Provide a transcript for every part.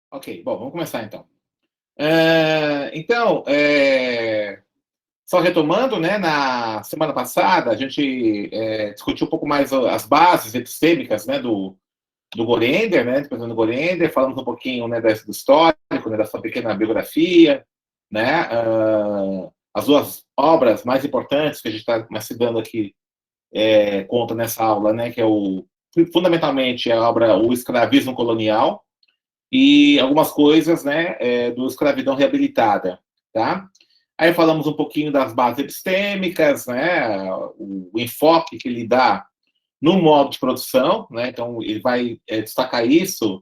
Ok, bom, vamos começar então. Então, só retomando, né, na semana passada, a gente discutiu um pouco mais as bases epistêmicas, né, do Gorender, né, do pensamento do Gorender, falamos um pouquinho, né, do histórico, né, da sua pequena biografia, né, as duas obras mais importantes que a gente está se dando aqui conta nessa aula, né, que é fundamentalmente a obra O Escravismo Colonial, e algumas coisas, né, do escravidão reabilitada, tá? Aí falamos um pouquinho das bases epistêmicas, né, o enfoque que ele dá no modo de produção, né? Então ele vai destacar isso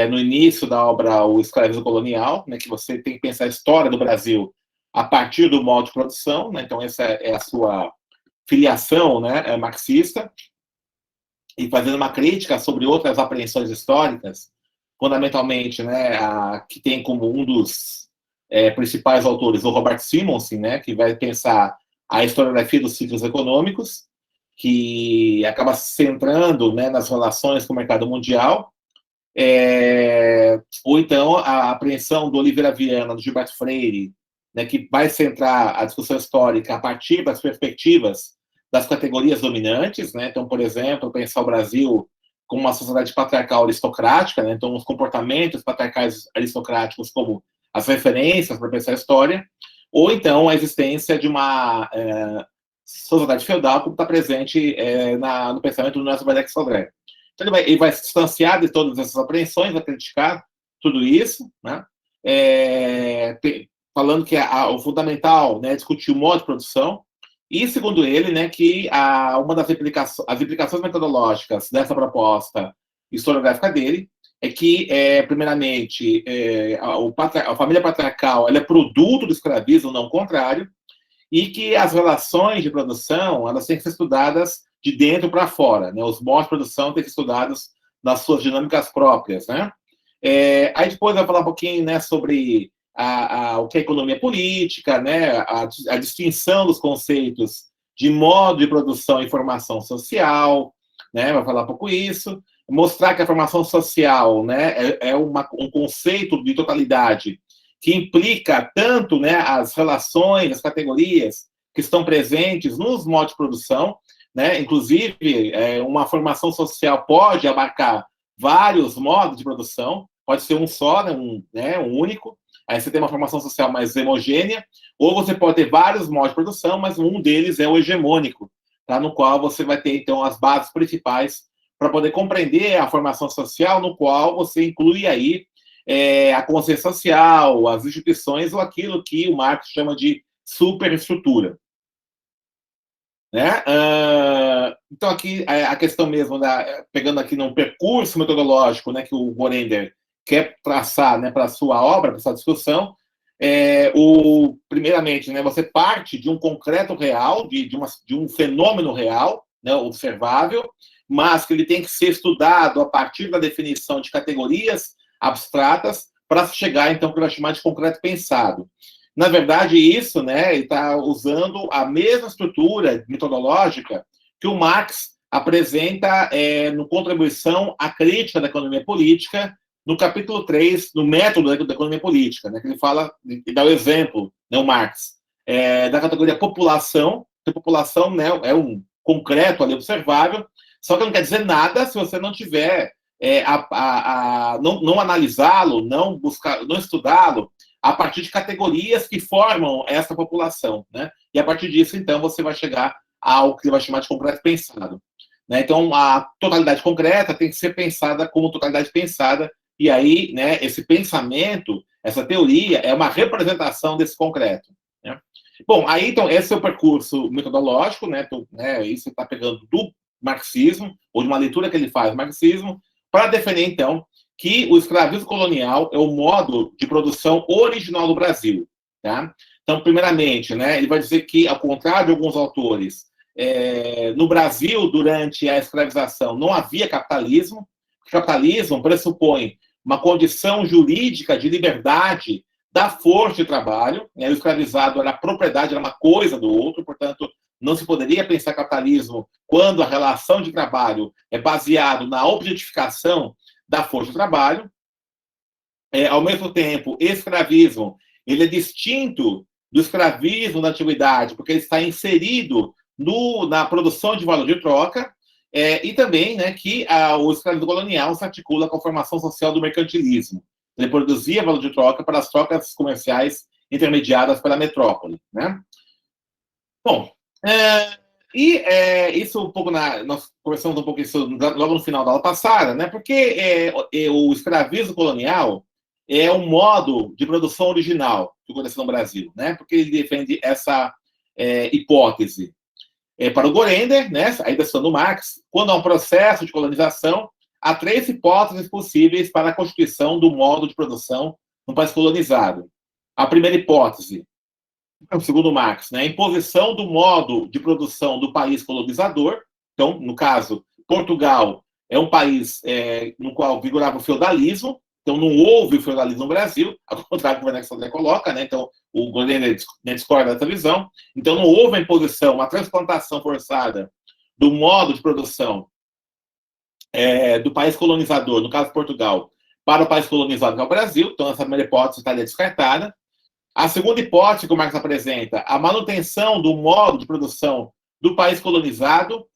no início da obra O Escravismo Colonial, né, que você tem que pensar a história do Brasil a partir do modo de produção, né? Então essa é a sua filiação, né, marxista, e fazendo uma crítica sobre outras apreensões históricas, fundamentalmente, né, que tem como um dos principais autores o Robert Simonsen, né, que vai pensar a historiografia dos ciclos econômicos, que acaba se centrando, né, nas relações com o mercado mundial, ou então a apreensão do Oliveira Viana, do Gilberto Freire, né, que vai centrar a discussão histórica a partir das perspectivas das categorias dominantes, né? Então, por exemplo, pensar o Brasil como uma sociedade patriarcal aristocrática, né? Então os comportamentos patriarcais aristocráticos como as referências para pensar a história, ou então a existência de uma sociedade feudal como está presente no pensamento do Nelson Badeck Sodré. Então ele vai se distanciar de todas essas apreensões, vai criticar tudo isso, né? Falando que o fundamental, né, é discutir o modo de produção, e, segundo ele, né, que uma das implicações metodológicas dessa proposta historiográfica dele é que, primeiramente, a família patriarcal ela é produto do escravismo, não o contrário, e que as relações de produção elas têm que ser estudadas de dentro para fora, né? Os modos de produção têm que ser estudados nas suas dinâmicas próprias, né? Aí depois vai falar um pouquinho, né, sobre o que é economia política, né, a distinção dos conceitos de modo de produção e formação social, né, vai falar um pouco isso, mostrar que a formação social, né, é um conceito de totalidade que implica tanto, né, as relações, as categorias que estão presentes nos modos de produção, né, inclusive uma formação social pode abarcar vários modos de produção, pode ser um só, um único, aí você tem uma formação social mais homogênea, ou você pode ter vários modos de produção, mas um deles é o hegemônico, tá? No qual você vai ter, então, as bases principais para poder compreender a formação social, no qual você inclui aí a consciência social, as instituições, ou aquilo que o Marx chama de superestrutura. Né? Então, aqui, a questão mesmo, pegando aqui num percurso metodológico, né, que o Gorender quer traçar, né, para a sua obra, para a sua discussão, primeiramente, né, você parte de um concreto real, de um fenômeno real, né, observável, mas que ele tem que ser estudado a partir da definição de categorias abstratas para chegar, então, para chamar de concreto pensado. Na verdade, isso, né, está usando a mesma estrutura metodológica que o Marx apresenta no Contribuição à Crítica da Economia Política, no capítulo 3, no método da economia política, né, que ele fala e dá o exemplo, né, o Marx, da categoria população, que a população, né, é um concreto ali observável, só que não quer dizer nada se você não tiver não analisá-lo, não buscar, não estudá-lo a partir de categorias que formam essa população, né? E a partir disso, então, você vai chegar ao que você vai chamar de concreto pensado. Né? Então, a totalidade concreta tem que ser pensada como totalidade pensada, e aí, né, esse pensamento, essa teoria, é uma representação desse concreto. Né? Bom, aí, então, esse é o percurso metodológico, né? Então, isso está pegando do marxismo, ou de uma leitura que ele faz do marxismo, para defender, então, que o escravismo colonial é o modo de produção original do Brasil. Tá? Então, primeiramente, né, ele vai dizer que, ao contrário de alguns autores, no Brasil, durante a escravização, não havia capitalismo. O capitalismo pressupõe uma condição jurídica de liberdade da força de trabalho. Né? O escravizado era propriedade, era uma coisa do outro, portanto, não se poderia pensar capitalismo quando a relação de trabalho é baseado na objetificação da força de trabalho. ao mesmo tempo, escravismo, ele é distinto do escravismo da antiguidade, porque ele está inserido na produção de valor de troca, e também, né, que o escravismo colonial se articula com a formação social do mercantilismo. Ele produzia valor de troca para as trocas comerciais intermediadas pela metrópole, né? Bom, isso um pouco nós conversamos um pouco isso logo no final da aula passada, né? Porque o escravismo colonial é um modo de produção original que aconteceu no Brasil, né? Porque ele defende essa hipótese. Para o Gorender, né, ainda citando Marx, quando há um processo de colonização, há 3 hipóteses possíveis para a constituição do modo de produção no país colonizado. A primeira hipótese, segundo Marx, né, a imposição do modo de produção do país colonizador. Então, no caso, Portugal é um país no qual vigorava o feudalismo, então não houve o feudalismo no Brasil, ao contrário do que o Werneck Sodré coloca, né? Então o Gorender discorda dessa visão. Então não houve a imposição, uma transplantação forçada do modo de produção do país colonizador, no caso Portugal, para o país colonizado, que é o Brasil. Então essa primeira hipótese estaria descartada. A segunda hipótese que o Marx apresenta, a manutenção do modo de produção do país colonizado,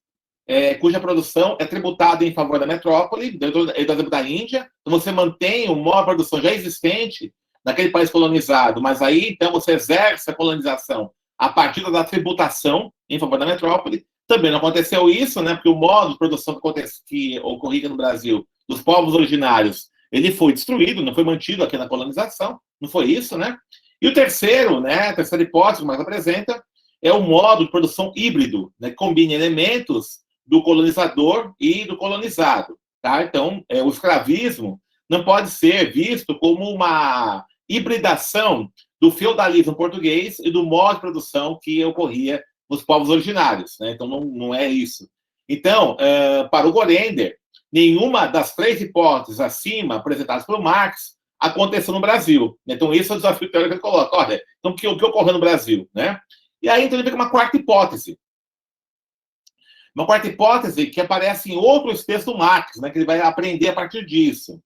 cuja produção é tributada em favor da metrópole, da Índia. Então, você mantém o modo de produção já existente naquele país colonizado, mas aí, então, você exerce a colonização a partir da tributação em favor da metrópole. Também não aconteceu isso, né? Porque o modo de produção que ocorria no Brasil, dos povos originários, ele foi destruído, não foi mantido aqui na colonização, não foi isso, né? E o terceiro, né, a terceira hipótese que o Marx apresenta, é o modo de produção híbrido, né, que combina elementos do colonizador e do colonizado. Tá? Então, o escravismo não pode ser visto como uma hibridação do feudalismo português e do modo de produção que ocorria nos povos originários. Né? Então, não é isso. Então, para o Gorender, nenhuma das 3 hipóteses acima apresentadas pelo Marx aconteceu no Brasil. Então, esse é o desafio teórico que ele coloca. Olha, então, o que ocorreu no Brasil? Né? E aí, então, ele vem com uma quarta hipótese. Uma quarta hipótese que aparece em outros textos do Marx, né, que ele vai aprender a partir disso.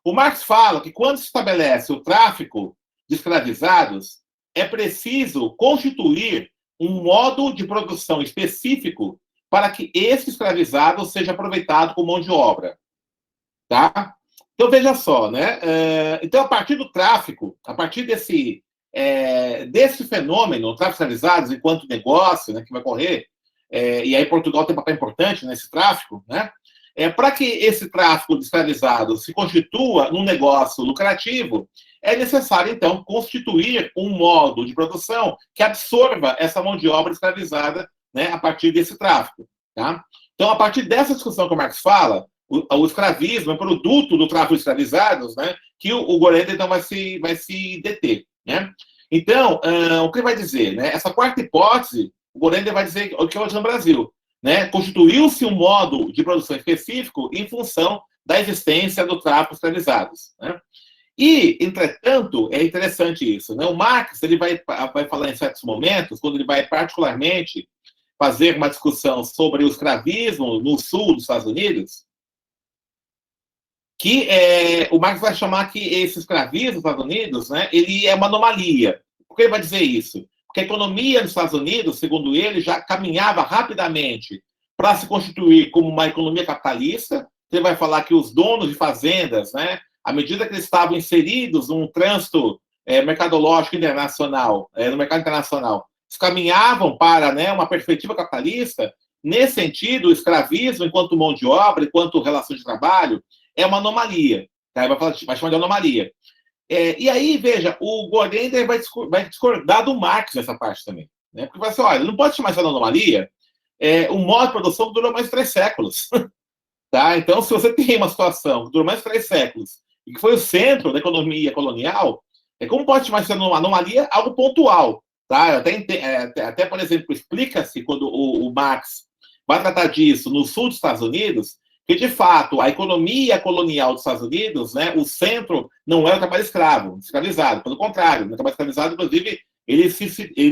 O Marx fala que quando se estabelece o tráfico de escravizados, é preciso constituir um modo de produção específico para que esse escravizado seja aproveitado como mão de obra. Tá? Então, veja só, né? Então, a partir do tráfico, a partir desse fenômeno, o tráfico de escravizados enquanto negócio, né, que vai ocorrer, e aí Portugal tem um papel importante nesse tráfico, né? Para que esse tráfico de escravizados se constitua num negócio lucrativo, é necessário, então, constituir um modo de produção que absorva essa mão de obra escravizada, né, a partir desse tráfico. Tá? Então, a partir dessa discussão que o Marx fala, o escravismo é produto do tráfico de escravizados, né, que o Gorender, então, vai se deter. Né? Então, o que ele vai dizer? Né? Essa quarta hipótese, o Gorender vai dizer o que aconteceu no Brasil. Né? Constituiu-se um modo de produção específico em função da existência do tráfico de escravizados. Né? E, entretanto, é interessante isso. Né? O Marx ele vai falar em certos momentos, quando ele vai particularmente fazer uma discussão sobre o escravismo no sul dos Estados Unidos, que o Marx vai chamar que esse escravismo nos Estados Unidos, né, ele é uma anomalia. Por que ele vai dizer isso? Porque a economia dos Estados Unidos, segundo ele, já caminhava rapidamente para se constituir como uma economia capitalista. Ele vai falar que os donos de fazendas, né, à medida que eles estavam inseridos num trânsito mercadológico internacional, no mercado internacional, eles caminhavam para, né, uma perspectiva capitalista. Nesse sentido, o escravismo, enquanto mão de obra, enquanto relação de trabalho, é uma anomalia. Tá? Vai chamar de anomalia. E aí, veja, o Gorender vai discordar do Marx nessa parte também. Né? Porque vai ser, olha, não pode chamar isso de anomalia. O modo de produção durou mais de 3 séculos. Tá? Então, se você tem uma situação que durou mais de 3 séculos e que foi o centro da economia colonial, como pode chamar isso de anomalia? Algo pontual. Tá? Até, por exemplo, explica-se quando o Marx vai tratar disso no sul dos Estados Unidos, que, de fato, a economia colonial dos Estados Unidos, né, o centro não é o trabalho escravizado. Pelo contrário, o trabalho escravizado, inclusive, ele se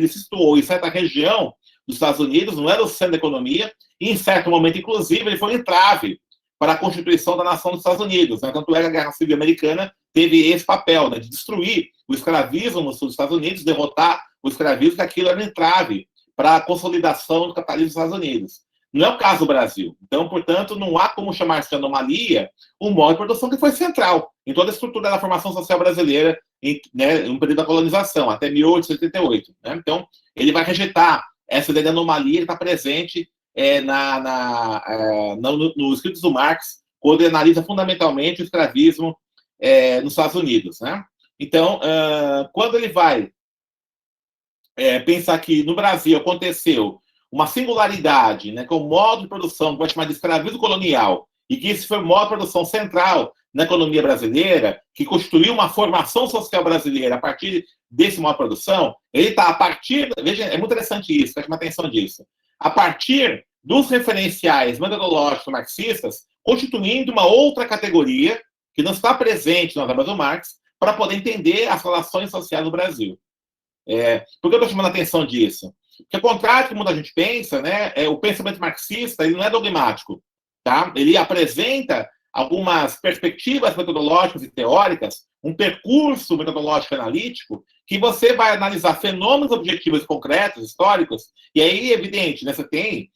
situou em certa região dos Estados Unidos, não era o centro da economia, e, em certo momento, inclusive, ele foi um entrave para a constituição da nação dos Estados Unidos. Né? Tanto é que a Guerra Civil Americana teve esse papel, né, de destruir o escravismo nos Estados Unidos, derrotar o escravismo, que aquilo era um entrave para a consolidação do capitalismo nos Estados Unidos. Não é o caso do Brasil. Então, portanto, não há como chamar-se de anomalia um modo de produção que foi central em toda a estrutura da formação social brasileira no período da colonização, até 1878. Né? Então, ele vai rejeitar essa ideia de anomalia, ele está presente nos escritos do Marx, quando ele analisa fundamentalmente o escravismo nos Estados Unidos. Né? Então, quando ele vai pensar que no Brasil aconteceu uma singularidade, né, com o modo de produção que vai chamar de escravismo colonial, e que esse foi o modo de produção central na economia brasileira, que constituiu uma formação social brasileira a partir desse modo de produção, ele está a partir... Veja, é muito interessante isso, preste atenção disso. A partir dos referenciais metodológicos marxistas, constituindo uma outra categoria que não está presente nas obras do Marx, para poder entender as relações sociais do Brasil. Por que eu estou chamando a atenção disso? Porque, ao contrário do que muita gente pensa, né, o pensamento marxista ele não é dogmático. Tá? Ele apresenta algumas perspectivas metodológicas e teóricas, um percurso metodológico analítico, que você vai analisar fenômenos objetivos concretos, históricos, e aí, evidente, né, você tem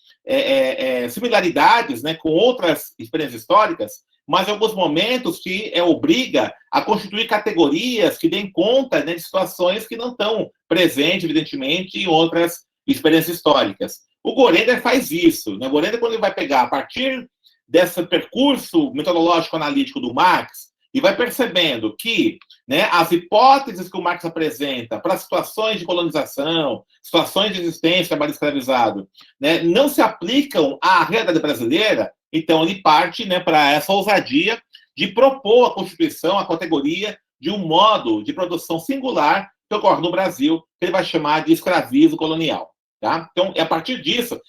similaridades, né, com outras experiências históricas, mas em alguns momentos te obriga a constituir categorias que deem conta, né, de situações que não estão presentes, evidentemente, em outras experiências históricas. O Gorender faz isso. Né? O Gorender, quando ele vai pegar a partir desse percurso metodológico-analítico do Marx, e vai percebendo que, né, as hipóteses que o Marx apresenta para situações de colonização, situações de existência de trabalho escravizado, né, não se aplicam à realidade brasileira, então ele parte, né, para essa ousadia de propor a constituição, a categoria de um modo de produção singular que ocorre no Brasil, que ele vai chamar de escravismo colonial. Tá? Então, a partir disso,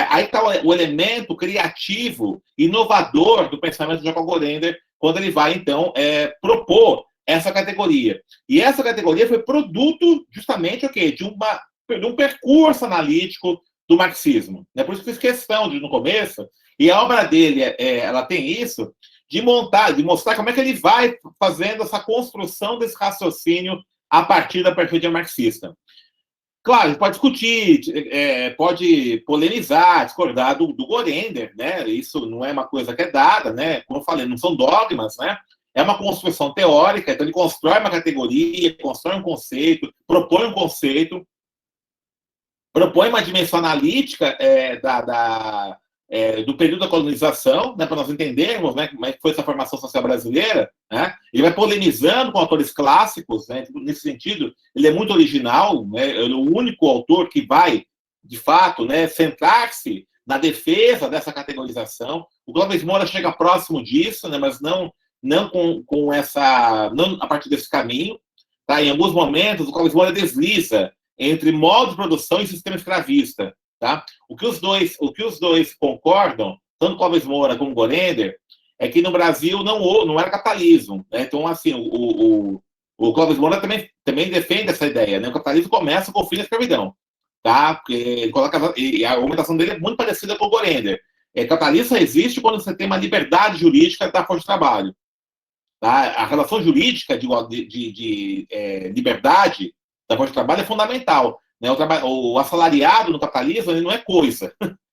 aí está o elemento criativo, inovador do pensamento de Jacob Gorender, quando ele vai, então, propor essa categoria. E essa categoria foi produto, justamente, de um percurso analítico do marxismo. Né? Por isso que eu fiz questão de, no começo, e a obra dele, ela tem isso, de mostrar como é que ele vai fazendo essa construção desse raciocínio a partir da perspectiva marxista. Claro, a gente pode discutir, pode polemizar, discordar do Gorender, né? Isso não é uma coisa que é dada, né? Como eu falei, não são dogmas, né? É uma construção teórica, então ele constrói uma categoria, constrói um conceito, propõe um conceito, propõe uma dimensão analítica do período da colonização, né, para nós entendermos, né, como é que foi essa formação social brasileira. Né? Ele vai polemizando com autores clássicos, né, nesse sentido, ele é muito original, né, ele é o único autor que vai, de fato, né, centrar-se na defesa dessa categorização. O Clóvis Moura chega próximo disso, né, mas não a partir desse caminho. Tá? Em alguns momentos, o Clóvis Moura desliza entre modo de produção e sistema escravista. Tá? O que os dois concordam, tanto Clóvis Moura como Gorender, é que no Brasil não era capitalismo. Né? Então, assim, o Clóvis Moura também defende essa ideia. Né? O capitalismo começa com o fim da escravidão. Tá? Porque ele coloca, e a argumentação dele é muito parecida com o Gorender. Capitalismo existe quando você tem uma liberdade jurídica da força de trabalho. Tá? A relação jurídica de liberdade da força de trabalho é fundamental. Né? O assalariado no capitalismo ele não é coisa,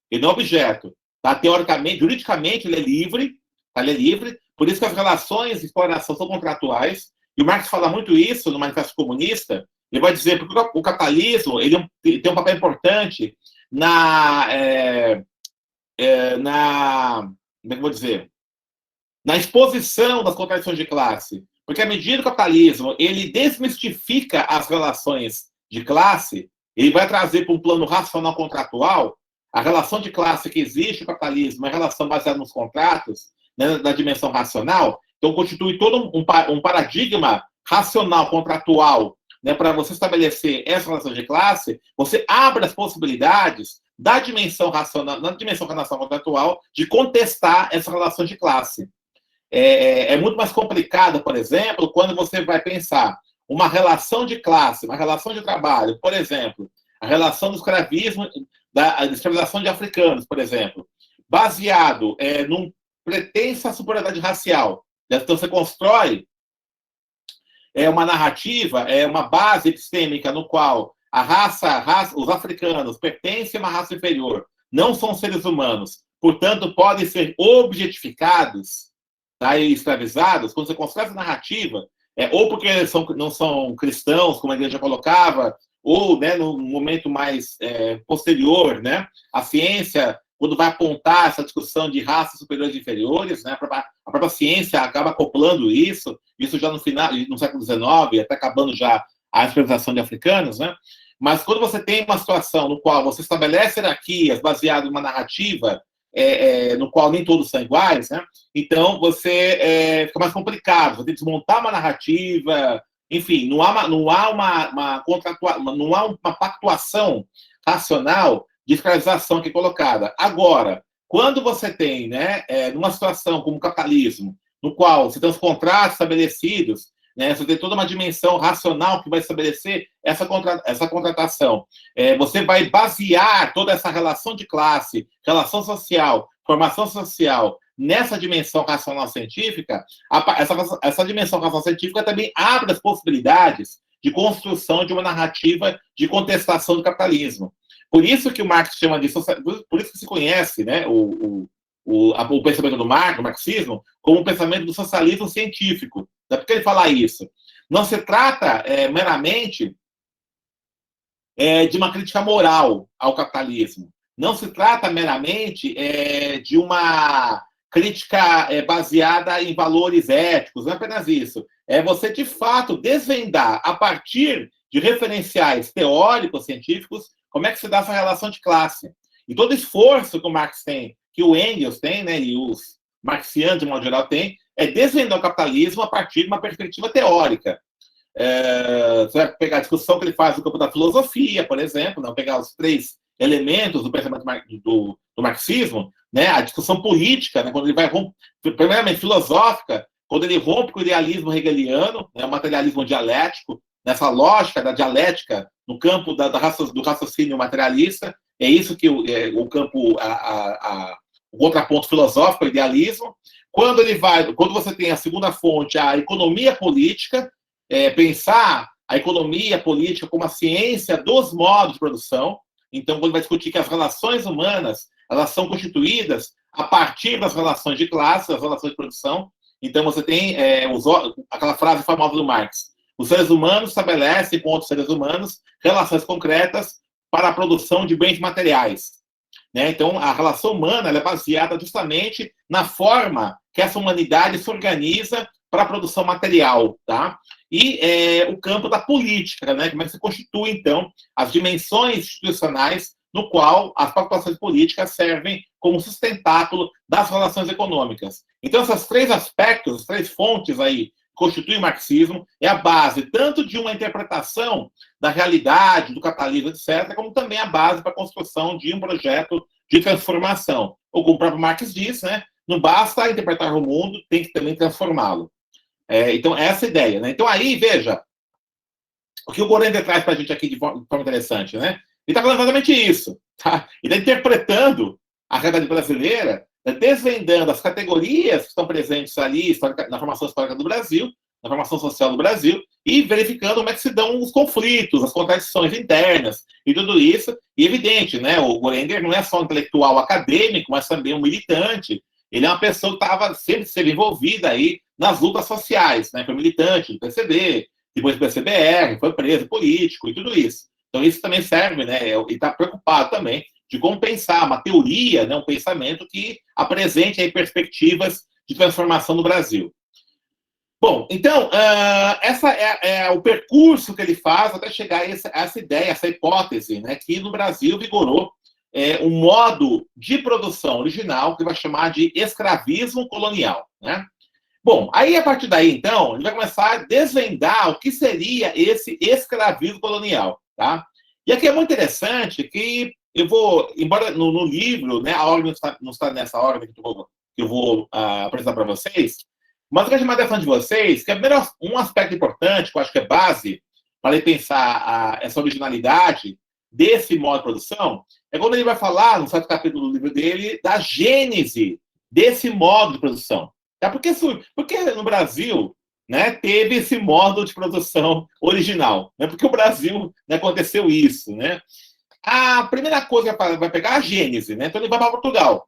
ele não é objeto. Tá? Teoricamente, juridicamente, ele é livre, tá? Ele é livre, por isso que as relações de exploração são contratuais, e o Marx fala muito isso no Manifesto Comunista. Ele vai dizer que o capitalismo ele tem um papel importante como é que eu vou dizer? Na exposição das contradições de classe. Porque à medida que o capitalismo ele desmistifica as relações de classe, ele vai trazer para um plano racional contratual a relação de classe que existe no capitalismo, a relação baseada nos contratos, né, na dimensão racional. Então, constitui todo um paradigma racional contratual, né, para você estabelecer essa relação de classe. Você abre as possibilidades da dimensão racional, na dimensão racional contratual, de contestar essa relação de classe. É muito mais complicado, por exemplo, quando você vai pensar uma relação de classe, uma relação de trabalho, por exemplo, a relação do escravismo, da escravização de africanos, por exemplo, baseado numa pretensa superioridade racial. Então, você constrói é uma narrativa, é uma base epistêmica no qual os africanos pertencem a uma raça inferior, não são seres humanos, portanto, podem ser objetificados, tá, e escravizados. Quando você constrói essa narrativa, ou porque eles não são cristãos, como a igreja colocava, ou, né, no momento mais posterior, né, a ciência, quando vai apontar essa discussão de raças superiores e inferiores, né, a própria ciência acaba acoplando isso já no final, no século XIX, até acabando já a escravização de africanos, né? Mas quando você tem uma situação no qual você estabelece hierarquias baseado em uma narrativa no qual nem todos são iguais, né? Então você fica mais complicado, você tem que desmontar uma narrativa, enfim, não há uma pactuação racional de escravização aqui colocada. Agora, quando você tem, né, numa situação como o capitalismo, no qual você tem os contratos estabelecidos, né, você tem toda uma dimensão racional que vai estabelecer essa contratação. Você vai basear toda essa relação de classe, relação social, formação social, nessa dimensão racional científica. Essa dimensão racional científica também abre as possibilidades de construção de uma narrativa de contestação do capitalismo. Por isso que o Marx chama disso, por isso que se conhece, né, o pensamento do Marx, o marxismo, como o pensamento do socialismo científico. Por que ele fala isso? Não se trata meramente de uma crítica moral ao capitalismo. Não se trata meramente de uma crítica baseada em valores éticos, não é apenas isso. É você, de fato, desvendar, a partir de referenciais teóricos, científicos, como é que se dá essa relação de classe. E todo esforço que o Marx tem, que o Engels tem, né, e os marxianos, de modo geral, têm, é desvendar o capitalismo a partir de uma perspectiva teórica. Você vai pegar a discussão que ele faz no campo da filosofia, por exemplo, não pegar os 3 elementos do pensamento do marxismo, né, a discussão política, né, quando ele vai primeiramente filosófica, quando ele rompe com o idealismo hegeliano, né, o materialismo dialético, nessa lógica da dialética no campo do raciocínio materialista, é isso que o campo, o contraponto filosófico, o idealismo. Quando você tem a segunda fonte, a economia política, pensar a economia política como a ciência dos modos de produção. Então, quando vai discutir que as relações humanas, elas são constituídas a partir das relações de classe, das relações de produção. Então, você tem aquela frase famosa do Marx: os seres humanos estabelecem com outros seres humanos relações concretas para a produção de bens materiais. Né? Então, a relação humana é baseada justamente na forma que essa humanidade se organiza para a produção material. Tá? E o campo da política, né? Como é que se constitui, então, as dimensões institucionais no qual as pactuações políticas servem como sustentáculo das relações econômicas. Então, esses 3 aspectos, as 3 fontes aí, constitui o marxismo, é a base tanto de uma interpretação da realidade, do capitalismo, etc., como também a base para a construção de um projeto de transformação. Ou como o próprio Marx diz, né, não basta interpretar o mundo, tem que também transformá-lo. Então, essa é a ideia. Né? Então, aí, veja, o que o Gorender traz para a gente aqui de forma interessante, né? Ele está falando exatamente isso. Tá? Ele está interpretando a realidade brasileira, desvendando as categorias que estão presentes ali na formação histórica do Brasil, na formação social do Brasil, e verificando como é que se dão os conflitos, as contradições internas, e tudo isso. E evidente, né? O Gorender não é só um intelectual acadêmico, mas também um militante. Ele é uma pessoa que sempre esteve envolvida aí nas lutas sociais, né? Foi militante do PCB, depois do PCBR, foi preso político e tudo isso. Então, isso também serve, né? Ele está preocupado também de como pensar uma teoria, né? Um pensamento que apresente aí perspectivas de transformação no Brasil. Bom, então, essa é o percurso que ele faz até chegar a essa ideia, essa hipótese, né? Que no Brasil vigorou um modo de produção original que vai chamar de escravismo colonial, né? Bom, aí a partir daí, então, a gente vai começar a desvendar o que seria esse escravismo colonial, tá? E aqui é muito interessante que eu vou, embora no livro, né, a ordem não está nessa ordem que eu vou apresentar para vocês, mas eu quero chamar a atenção de vocês que primeiro, um aspecto importante, que eu acho que é base para ele pensar essa originalidade desse modo de produção, é quando ele vai falar, no certo capítulo do livro dele, da gênese desse modo de produção. Tá? Porque no Brasil, né, teve esse modo de produção original, né, porque o Brasil, né, aconteceu isso, né. A primeira coisa vai pegar a Gênese, né, então ele vai para Portugal,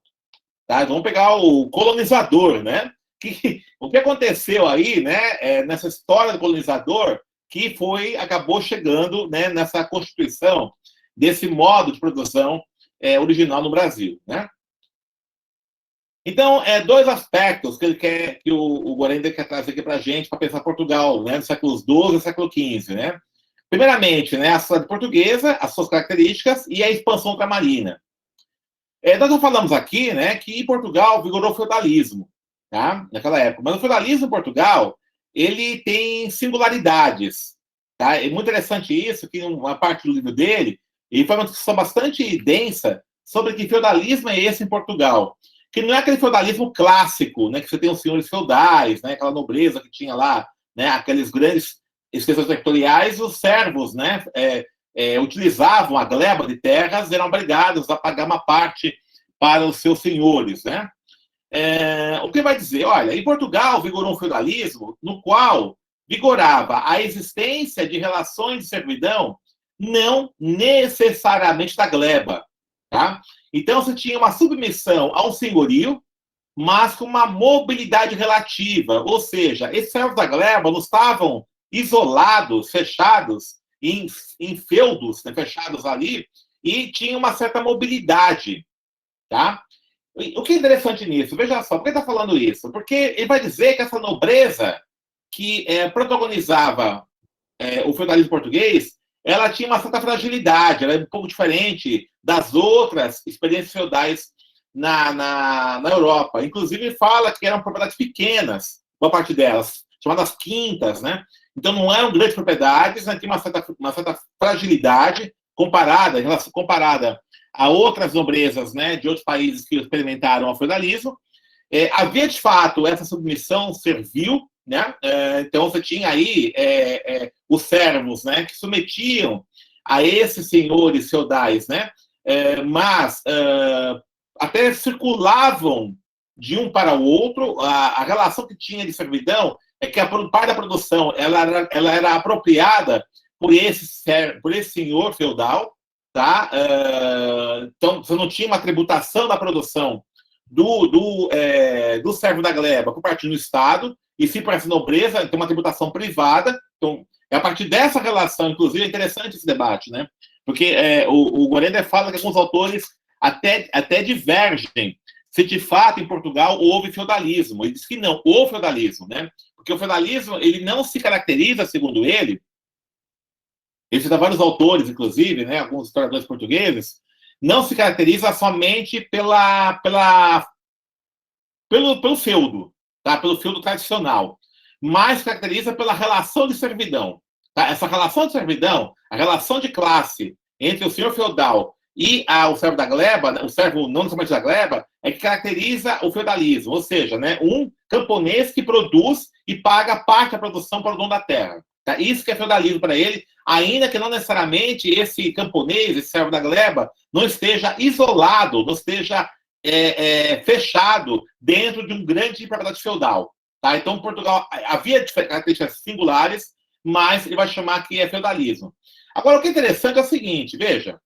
tá? Vamos pegar o colonizador, né, o que aconteceu aí, né, nessa história do colonizador, que acabou chegando, né, nessa constituição desse modo de produção original no Brasil, né. Então, dois aspectos que ele quer, que o Guarenda quer trazer aqui para a gente, para pensar Portugal, né, dos séculos XII e século XV, né. Primeiramente, né, a sociedade portuguesa, as suas características e a expansão ultramarina. Nós já falamos aqui, né, que em Portugal vigorou o feudalismo, tá, naquela época. Mas o feudalismo em Portugal, ele tem singularidades, tá. É muito interessante isso, que uma parte do livro dele, ele faz uma discussão bastante densa sobre que feudalismo é esse em Portugal. Que não é aquele feudalismo clássico, né, que você tem os senhores feudais, né, aquela nobreza que tinha lá, né, aqueles grandes extensões territoriais, os servos, né, utilizavam a gleba de terras, eram obrigados a pagar uma parte para os seus senhores, né. O que vai dizer? Olha, em Portugal vigorou um feudalismo no qual vigorava a existência de relações de servidão não necessariamente da gleba, tá? Então, você tinha uma submissão a um senhorio, mas com uma mobilidade relativa, ou seja, esses servos da gleba não estavam isolados, fechados, em feudos, né, fechados ali, e tinham uma certa mobilidade, tá? O que é interessante nisso? Veja só, por que está falando isso? Porque ele vai dizer que essa nobreza que protagonizava o feudalismo português, ela tinha uma certa fragilidade, ela é um pouco diferente das outras experiências feudais na Europa. Inclusive, fala que eram propriedades pequenas, boa parte delas, chamadas quintas, né? Então, não eram grandes propriedades, né? Tinha uma certa fragilidade comparada a outras nobrezas, né, de outros países que experimentaram o feudalismo. Havia, de fato, essa submissão servil, né? Então, você tinha aí os servos, né, que submetiam a esses senhores feudais, né? Mas até circulavam de um para o outro. A relação que tinha de servidão é que a parte da produção ela era apropriada por esse senhor feudal, tá? Então, você não tinha uma tributação da produção do servo da gleba por parte do Estado, e sim por essa nobreza, tem uma tributação privada. Então, a partir dessa relação, inclusive, é interessante esse debate, né? Porque o Guarenda fala que alguns autores até divergem se de fato em Portugal houve feudalismo. Ele diz que não, houve feudalismo, né? Porque o feudalismo ele não se caracteriza, segundo ele cita vários autores, inclusive, né, alguns historiadores portugueses, não se caracteriza somente pelo feudo, tá? Pelo feudo tradicional, mas se caracteriza pela relação de servidão. Tá? Essa relação de servidão, a relação de classe entre o senhor feudal e o servo da gleba, o servo não necessariamente da gleba, é que caracteriza o feudalismo, ou seja, né, um camponês que produz e paga parte da produção para o dono da terra. Tá? Isso que é feudalismo para ele, ainda que não necessariamente esse camponês, esse servo da gleba, não esteja isolado, não esteja fechado dentro de um grande propriedade feudal. Tá? Então, Portugal havia características singulares, mas ele vai chamar que é feudalismo. Agora, o que é interessante é o seguinte, veja,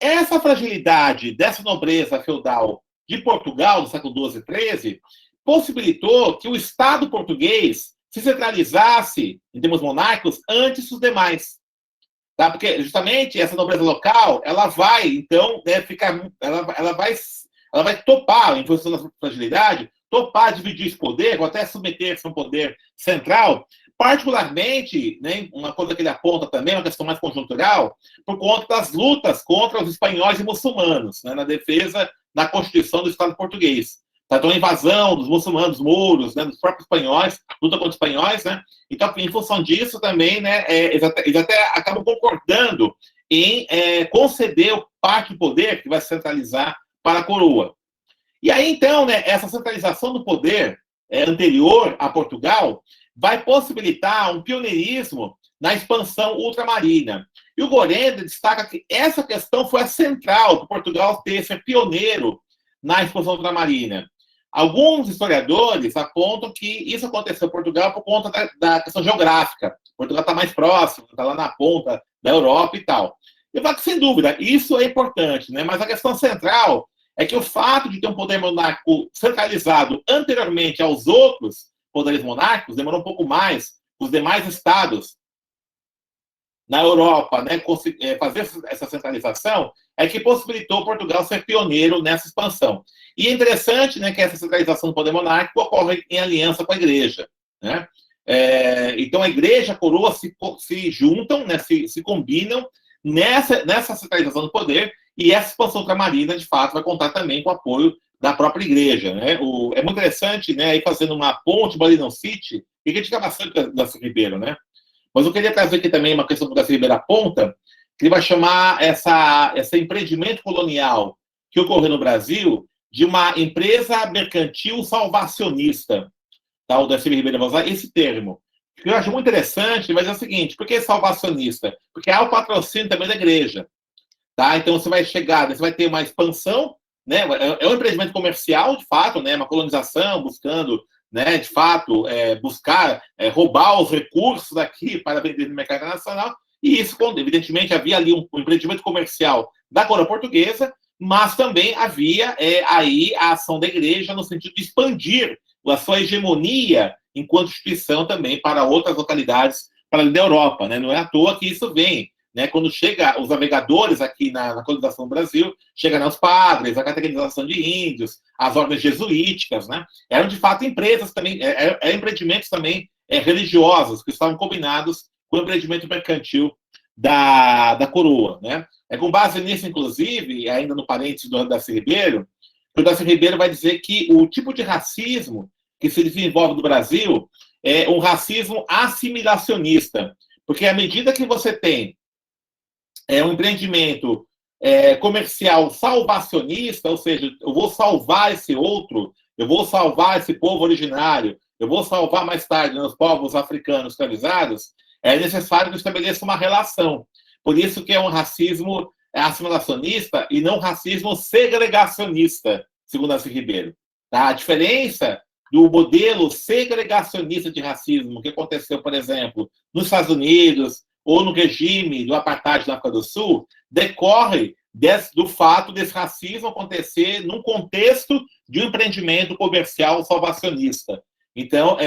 essa fragilidade dessa nobreza feudal de Portugal, do século XII e XIII, possibilitou que o Estado português se centralizasse, em termos monárquicos, antes dos demais. Tá? Porque, justamente, essa nobreza local, ela vai, então, ela vai topar, em função da fragilidade, topar dividir esse poder, ou até submeter-se a um poder central, particularmente, né, uma coisa que ele aponta também, uma questão mais conjuntural, por conta das lutas contra os espanhóis e muçulmanos, né, na defesa da Constituição do Estado português. Então, a invasão dos muçulmanos, dos mouros, né, dos próprios espanhóis, luta contra os espanhóis, né? Então, em função disso também, né, eles até acabam concordando em conceder parte do poder que vai se centralizar para a coroa. E aí, então, né, essa centralização do poder anterior a Portugal vai possibilitar um pioneirismo na expansão ultramarina. E o Guarenda destaca que essa questão foi a central para Portugal ser pioneiro na expansão ultramarina. Alguns historiadores apontam que isso aconteceu em Portugal por conta da questão geográfica. Portugal está mais próximo, está lá na ponta da Europa e tal. Eu falo que, sem dúvida, isso é importante, né? Mas a questão central é que o fato de ter um poder monárquico centralizado anteriormente aos outros poderes monárquicos demorou um pouco mais os demais estados na Europa, né, fazer essa centralização, é que possibilitou Portugal ser pioneiro nessa expansão. E é interessante, né, que essa centralização do poder monárquico ocorre em aliança com a Igreja, né? Então a Igreja e a coroa se juntam, né, se combinam nessa centralização do poder, e essa expansão ultramarina, de fato, vai contar também com o apoio da própria Igreja, né? É muito interessante, né, aí fazendo uma ponte Barinon City, e critica bastante da Ribeiro, né? Mas eu queria trazer aqui também uma questão do Darcy Ribeiro aponta, que ele vai chamar esse empreendimento colonial que ocorreu no Brasil de uma empresa mercantil salvacionista. Tá? O Darcy Ribeiro vai usar esse termo. Que eu acho muito interessante, mas é o seguinte, por que salvacionista? Porque há o patrocínio também da igreja. Tá? Então você vai chegar, você vai ter uma expansão, né? É um empreendimento comercial, de fato, né? Uma colonização, buscando, né, de fato, buscar roubar os recursos daqui para vender no mercado internacional, e isso, evidentemente, havia ali um empreendimento comercial da coroa portuguesa, mas também havia aí a ação da igreja no sentido de expandir a sua hegemonia enquanto instituição também para outras localidades para além da Europa, né? Não é à toa que isso vem, né? Quando chega os navegadores aqui na colonização do Brasil, chegam os padres, a catequização de índios, as ordens jesuíticas, né? Eram, de fato, empresas também, empreendimentos também religiosos, que estavam combinados com o empreendimento mercantil da coroa, né? Com base nisso, inclusive, ainda no parênteses do Darcy Ribeiro, o Darcy Ribeiro vai dizer que o tipo de racismo que se desenvolve no Brasil é um racismo assimilacionista, porque à medida que você tem um empreendimento comercial salvacionista, ou seja, eu vou salvar esse outro, eu vou salvar esse povo originário, eu vou salvar mais tarde os povos africanos escravizados, é necessário que estabeleça uma relação. Por isso que é um racismo assimilacionista e não racismo segregacionista, segundo Darcy Ribeiro. Tá? A diferença do modelo segregacionista de racismo que aconteceu, por exemplo, nos Estados Unidos ou no regime do apartheid na África do Sul, decorre do fato desse racismo acontecer num contexto de um empreendimento comercial salvacionista. Então,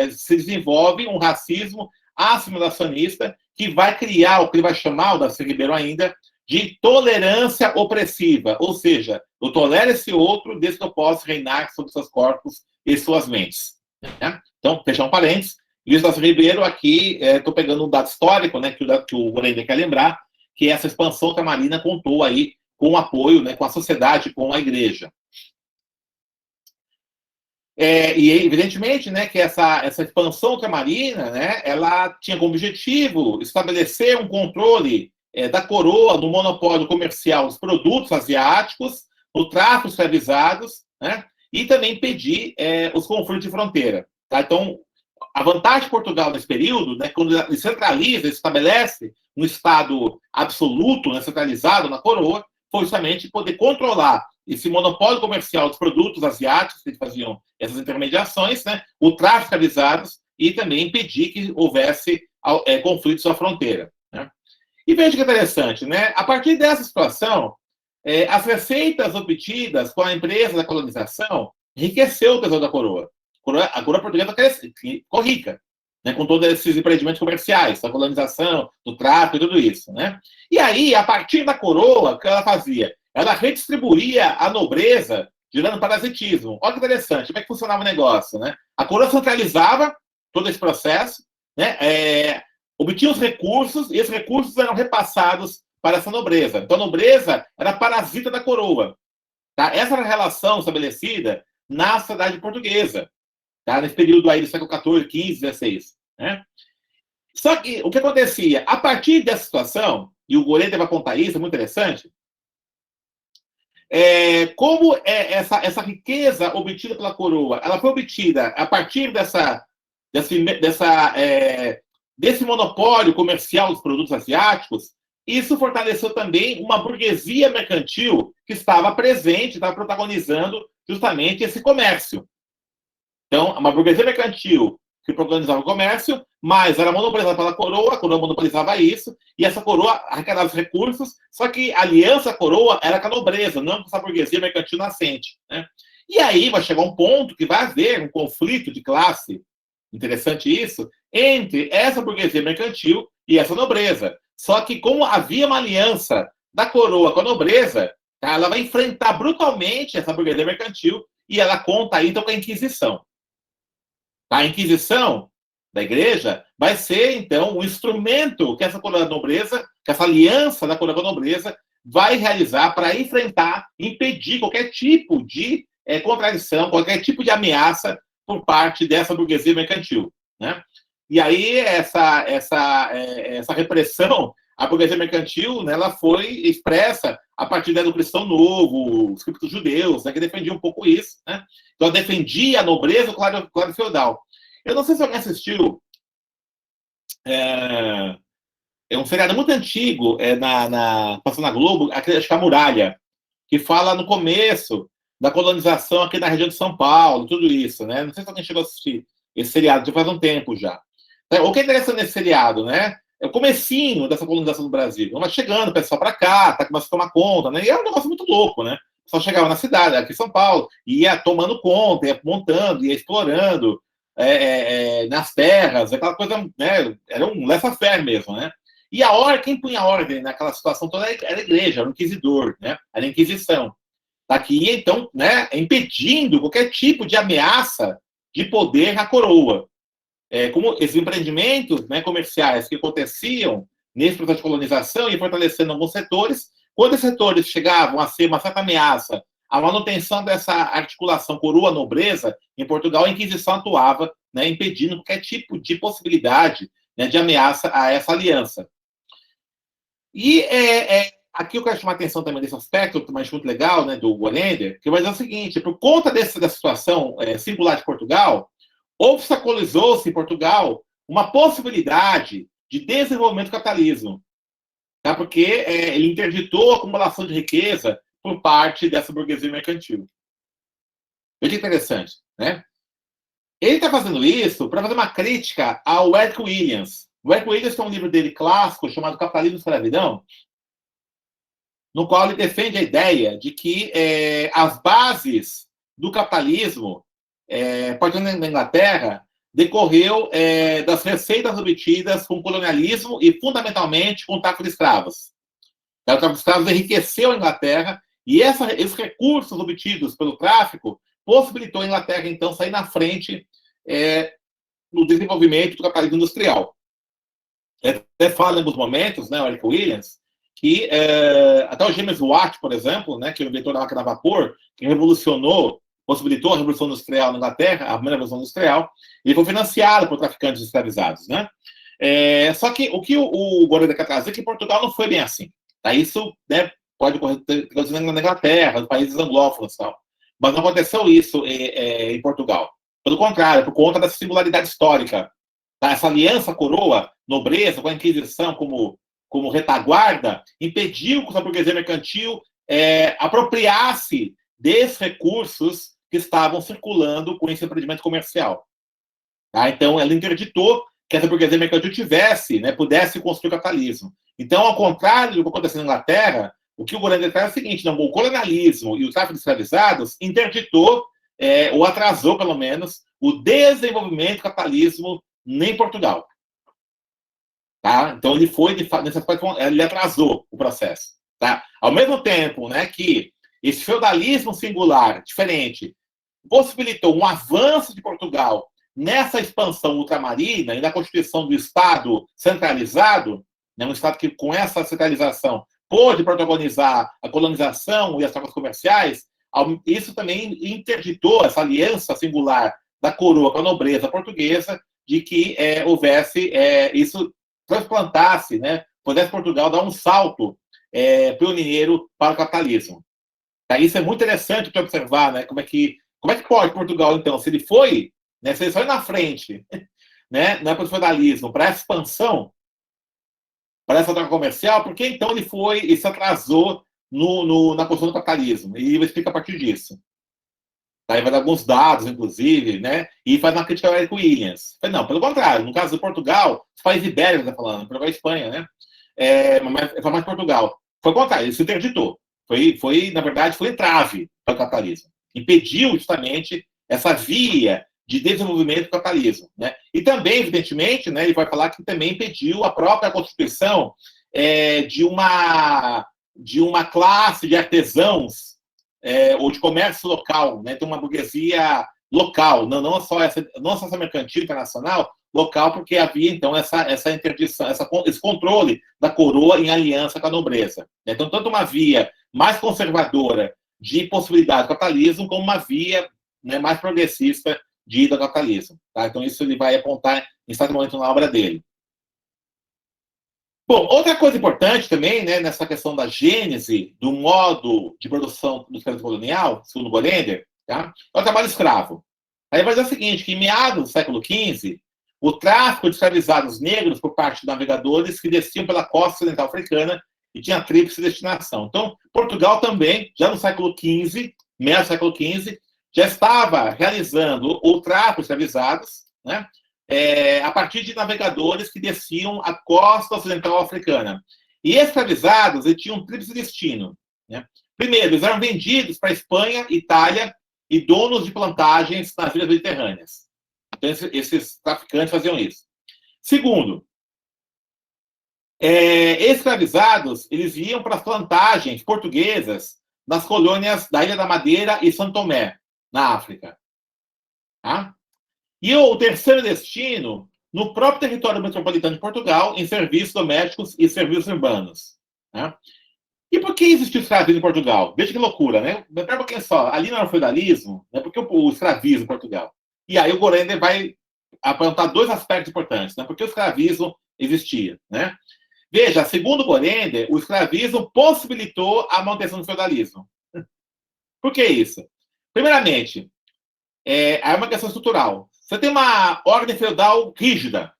se desenvolve um racismo assimilacionista que vai criar o que ele vai chamar, o Darcy Ribeiro ainda, de tolerância opressiva, ou seja, eu tolero esse outro desde que eu possa reinar sobre seus corpos e suas mentes. Né? Então, fechar um parênteses, Luiz Darcy Ribeiro, aqui, estou pegando um dado histórico, né, que o Gorenga quer lembrar, que essa expansão ultramarina contou aí com o apoio, né, com a sociedade, com a igreja. E, evidentemente, né, que essa expansão ultramarina, né, ela tinha como objetivo estabelecer um controle da coroa no monopólio comercial dos produtos asiáticos, no tráfico de escravizados, né, e também impedir os conflitos de fronteira. Tá? Então, a vantagem de Portugal nesse período, né, quando ele centraliza, estabelece um Estado absoluto, né, centralizado na coroa, foi justamente poder controlar esse monopólio comercial dos produtos asiáticos, que faziam essas intermediações, né, o tráfico de escravizados, e também impedir que houvesse conflitos à fronteira. Né? E veja que interessante, né? A partir dessa situação, as receitas obtidas com a empresa da colonização enriqueceu o tesouro da coroa. A coroa portuguesa ficou rica, né, com todos esses empreendimentos comerciais, da colonização, do tráfico e tudo isso. Né? E aí, a partir da coroa, o que ela fazia? Ela redistribuía a nobreza, gerando parasitismo. Olha que interessante, como é que funcionava o negócio? Né? A coroa centralizava todo esse processo, né, obtinha os recursos, e esses recursos eram repassados para essa nobreza. Então, a nobreza era parasita da coroa. Tá? Essa era a relação estabelecida na sociedade portuguesa, tá? Nesse período aí do século XIV, XV, XVI. Né? Só que o que acontecia? A partir dessa situação, e o Gorenga vai apontar isso, é muito interessante, como essa riqueza obtida pela coroa, ela foi obtida a partir desse monopólio comercial dos produtos asiáticos, isso fortaleceu também uma burguesia mercantil que estava presente, estava protagonizando justamente esse comércio. Então, uma burguesia mercantil que organizava o comércio, mas era monopolizada pela coroa, a coroa monopolizava isso, e essa coroa arrecadava os recursos, só que a aliança à coroa era com a nobreza, não com essa burguesia mercantil nascente. Né? E aí vai chegar um ponto que vai haver um conflito de classe, interessante isso, entre essa burguesia mercantil e essa nobreza. Só que como havia uma aliança da coroa com a nobreza, tá, ela vai enfrentar brutalmente essa burguesia mercantil e ela conta aí então com a Inquisição. A Inquisição da Igreja vai ser, então, o instrumento que essa coroa da nobreza, que essa aliança da coroa da nobreza vai realizar para enfrentar, impedir qualquer tipo de contradição, qualquer tipo de ameaça por parte dessa burguesia mercantil. Né? E aí, essa repressão à burguesia mercantil, né, ela foi expressa a partir do Cristão Novo, os criptos judeus, né, que defendiam um pouco isso. Né? Então, defendia a nobreza, o claro feudal. Eu não sei se alguém assistiu. É um seriado muito antigo, passando na Globo, acho que é a Muralha, que fala no começo da colonização aqui na região de São Paulo, tudo isso, né? Não sei se alguém chegou a assistir esse seriado, já faz um tempo já. O que é interessante nesse seriado, né? É o comecinho dessa colonização do Brasil. Vai chegando o pessoal para cá, tá começando a tomar conta, né? E é um negócio muito louco, né? O pessoal chegava na cidade, aqui em São Paulo, ia tomando conta, ia montando, ia explorando nas terras, aquela coisa, né? Era um laissez-faire mesmo, né? E quem punha a ordem naquela situação toda era a igreja, era o inquisidor, né? Era a Inquisição. Aqui, então, né, impedindo qualquer tipo de ameaça de poder à coroa. Como esses empreendimentos, né, comerciais que aconteciam nesse processo de colonização e fortalecendo alguns setores, quando esses setores chegavam a ser uma certa ameaça à manutenção dessa articulação coroa-nobreza, em Portugal a Inquisição atuava, né, impedindo qualquer tipo de possibilidade, né, de ameaça a essa aliança. E aqui eu quero chamar a atenção também desse aspecto, que eu acho muito legal, né, do Golender, que vai dizer o seguinte: por conta dessa situação singular de Portugal, obstaculizou-se em Portugal uma possibilidade de desenvolvimento do capitalismo, tá? Porque ele interditou a acumulação de riqueza por parte dessa burguesia mercantil. Veja que interessante, né? Ele está fazendo isso para fazer uma crítica ao Eric Williams. O Eric Williams tem um livro dele clássico chamado Capitalismo e Escravidão, no qual ele defende a ideia de que as bases do capitalismo, partindo da Inglaterra, decorreu das receitas obtidas com o colonialismo e, fundamentalmente, com o tráfico de escravos. O tráfico de escravos enriqueceu a Inglaterra e esses recursos obtidos pelo tráfico possibilitou a Inglaterra, então, sair na frente no desenvolvimento do capitalismo industrial. Até fala em alguns momentos, né, o Eric Williams, que até o James Watt, por exemplo, né, que é o inventor da máquina a vapor, que possibilitou a Revolução Industrial na Inglaterra, a primeira Revolução Industrial, ele foi financiado por traficantes escravizados. Né? Só que o que o Golender quer trazer é que Portugal não foi bem assim. Tá? Isso, né, pode acontecer na Inglaterra, nos países anglófonos, tal. Mas não aconteceu isso em Portugal. Pelo contrário, por conta dessa singularidade histórica. Tá? Essa aliança coroa, nobreza, com a Inquisição como retaguarda, impediu que a burguesia mercantil apropriasse desses recursos que estavam circulando com esse empreendimento comercial. Tá? Então, ela interditou que essa burguesia mercantil pudesse construir o capitalismo. Então, ao contrário do que aconteceu na Inglaterra, o que o Golender traz é o seguinte: não, o colonialismo e o tráfico de escravizados interditou, ou atrasou, pelo menos, o desenvolvimento do capitalismo em Portugal. Tá? Então, ele foi, nesse aspecto, ele atrasou o processo. Tá? Ao mesmo tempo, né, que esse feudalismo singular, diferente, possibilitou um avanço de Portugal nessa expansão ultramarina e na constituição do Estado centralizado, né, um Estado que, com essa centralização, pôde protagonizar a colonização e as trocas comerciais. Isso também interditou essa aliança singular da coroa com a nobreza portuguesa, de que houvesse isso transplantasse, né, pudesse Portugal dar um salto pioneiro para o capitalismo. Isso é muito interessante para observar, né, como é que pode Portugal, então, se ele foi, né, se ele foi na frente, né, não é para o feudalismo, para a expansão, para essa troca comercial, porque então ele foi e se atrasou na construção do capitalismo. E eu explico a partir disso. Aí vai dar alguns dados, inclusive, né? E faz uma crítica ao Eric Williams. Não, pelo contrário, no caso de Portugal, os países ibéricos está falando, Portugal e Espanha, né? Mas foi mais Portugal. Foi o contrário, ele se interditou. Na verdade, foi entrave para o capitalismo. Impediu justamente essa via de desenvolvimento do capitalismo. Né? E também, evidentemente, né, ele vai falar que também impediu a própria constituição de uma classe de artesãos ou de comércio local, né? Tem uma burguesia local, não só essa mercantil internacional, local, porque havia, então, essa interdição, esse controle da coroa em aliança com a nobreza. Então, tanto uma via mais conservadora de possibilidade do capitalismo, como uma via, né, mais progressista de ida ao capitalismo. Tá? Então, isso ele vai apontar em certo momento na obra dele. Bom, outra coisa importante também, né, nessa questão da gênese do modo de produção do escravo colonial, segundo Golender, tá? É o trabalho escravo. Aí vai dizer o seguinte, que em meados do século XV, o tráfico de escravizados negros por parte de navegadores que desciam pela costa ocidental africana e tinha tríplice destinação. Então, Portugal também, já no século XV, meados do século XV, já estava realizando o tráfico de escravizados, né? A partir de navegadores que desciam a costa ocidental africana. E escravizados, eles tinham um tríplice destino. Né? Primeiro, eles eram vendidos para a Espanha, Itália e donos de plantagens nas ilhas mediterrâneas. Então, esses traficantes faziam isso. Segundo, escravizados, eles iam para as plantagens portuguesas nas colônias da Ilha da Madeira e São Tomé, na África. Tá? E o terceiro destino, no próprio território metropolitano de Portugal, em serviços domésticos e serviços urbanos. Né? E por que existiu escravismo em Portugal? Veja que loucura, né? Pera um pouquinho só. Ali não era o feudalismo, né? Por que o escravismo em Portugal? E aí o Golender vai apontar dois aspectos importantes. Né? Por que o escravismo existia? Né? Veja, segundo Golender, o escravismo possibilitou a manutenção do feudalismo. Por que isso? Primeiramente, é uma questão estrutural. Você tem uma ordem feudal rígida.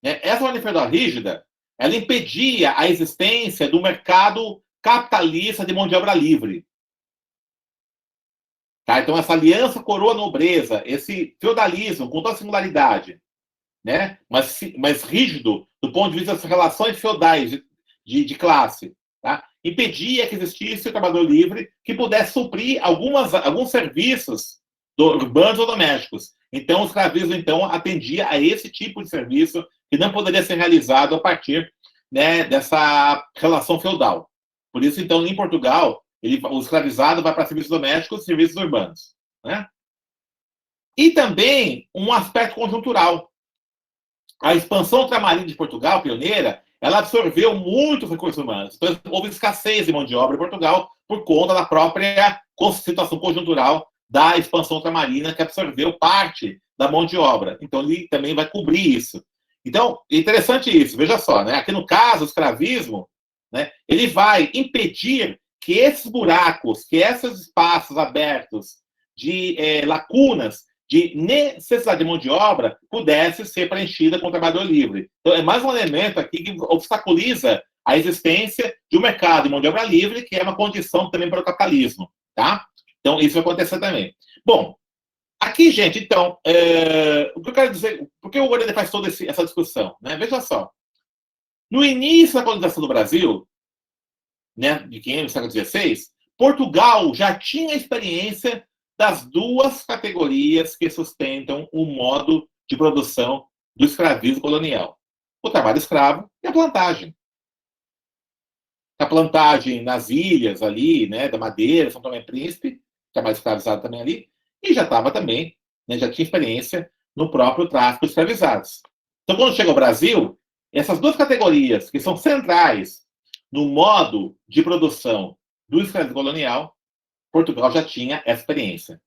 Né? Essa ordem feudal rígida, ela impedia a existência do mercado capitalista de mão de obra livre. Tá? Então, essa aliança coroa-nobreza, esse feudalismo com toda a singularidade, né? mas rígido do ponto de vista das relações feudais de classe, tá? Impedia que existisse o trabalhador livre que pudesse suprir alguns serviços urbanos ou domésticos. Então, o escravismo, então, atendia a esse tipo de serviço que não poderia ser realizado a partir, né, dessa relação feudal. Por isso, então, em Portugal, o escravizado vai para serviços domésticos e serviços urbanos. Né? E também um aspecto conjuntural. A expansão ultramarina de Portugal, pioneira, ela absorveu muitos recursos humanos. Então, houve escassez de mão de obra em Portugal por conta da própria situação conjuntural da expansão ultramarina, que absorveu parte da mão de obra. Então, ele também vai cobrir isso. Então, interessante isso. Veja só, né? Aqui no caso, o escravismo, né, ele vai impedir que esses buracos, que esses espaços abertos de lacunas de necessidade de mão de obra pudesse ser preenchida com o trabalhador livre. Então, é mais um elemento aqui que obstaculiza a existência de um mercado de mão de obra livre, que é uma condição também para o capitalismo. Tá? Então, isso vai acontecer também. Bom, aqui, gente, então, o que eu quero dizer, por que o Golender faz toda essa discussão? Né? Veja só. No início da colonização do Brasil, né, de 500, século XVI, Portugal já tinha experiência das duas categorias que sustentam o modo de produção do escravismo colonial. O trabalho escravo e a plantagem. A plantagem nas ilhas ali, né, da Madeira, São Tomé e Príncipe, trabalho escravizado também ali, e já estava também, né, já tinha experiência no próprio tráfico de escravizados. Então, quando chega ao Brasil, essas duas categorias, que são centrais no modo de produção do escravismo colonial, Portugal já tinha essa experiência.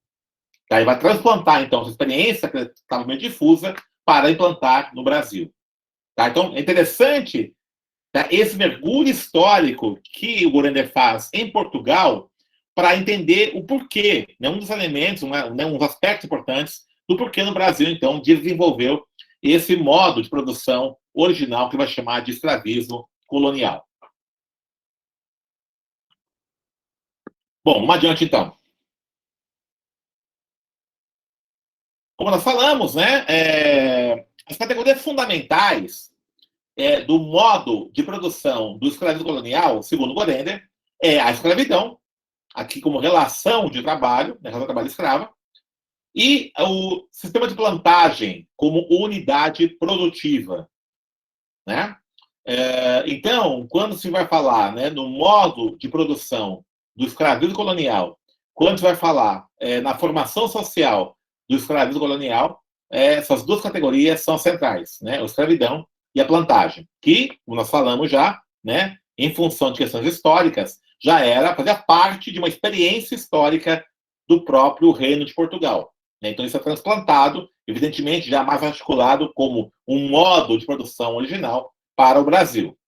Aí vai transplantar, então, essa experiência que estava meio difusa para implantar no Brasil. Tá? Então, é interessante, tá, esse mergulho histórico que o Golender faz em Portugal para entender o porquê, né, um dos elementos, né, um dos aspectos importantes do porquê no Brasil, então, desenvolveu esse modo de produção original que vai chamar de escravismo colonial. Bom, vamos adiante, então. como nós falamos, né, as categorias fundamentais do modo de produção do escravismo colonial, segundo Gorender, é a escravidão, aqui como relação de trabalho, né, relação de trabalho escrava, e o sistema de plantagem como unidade produtiva, né? Então, quando se vai falar, né, no modo de produção do escravismo colonial, quando se vai falar na formação social do escravismo colonial, essas duas categorias são centrais, né? A escravidão e a plantagem, que, como nós falamos já, né, em função de questões históricas, já fazia parte de uma experiência histórica do próprio Reino de Portugal. Né? Então, isso é transplantado, evidentemente, já mais articulado como um modo de produção original para o Brasil.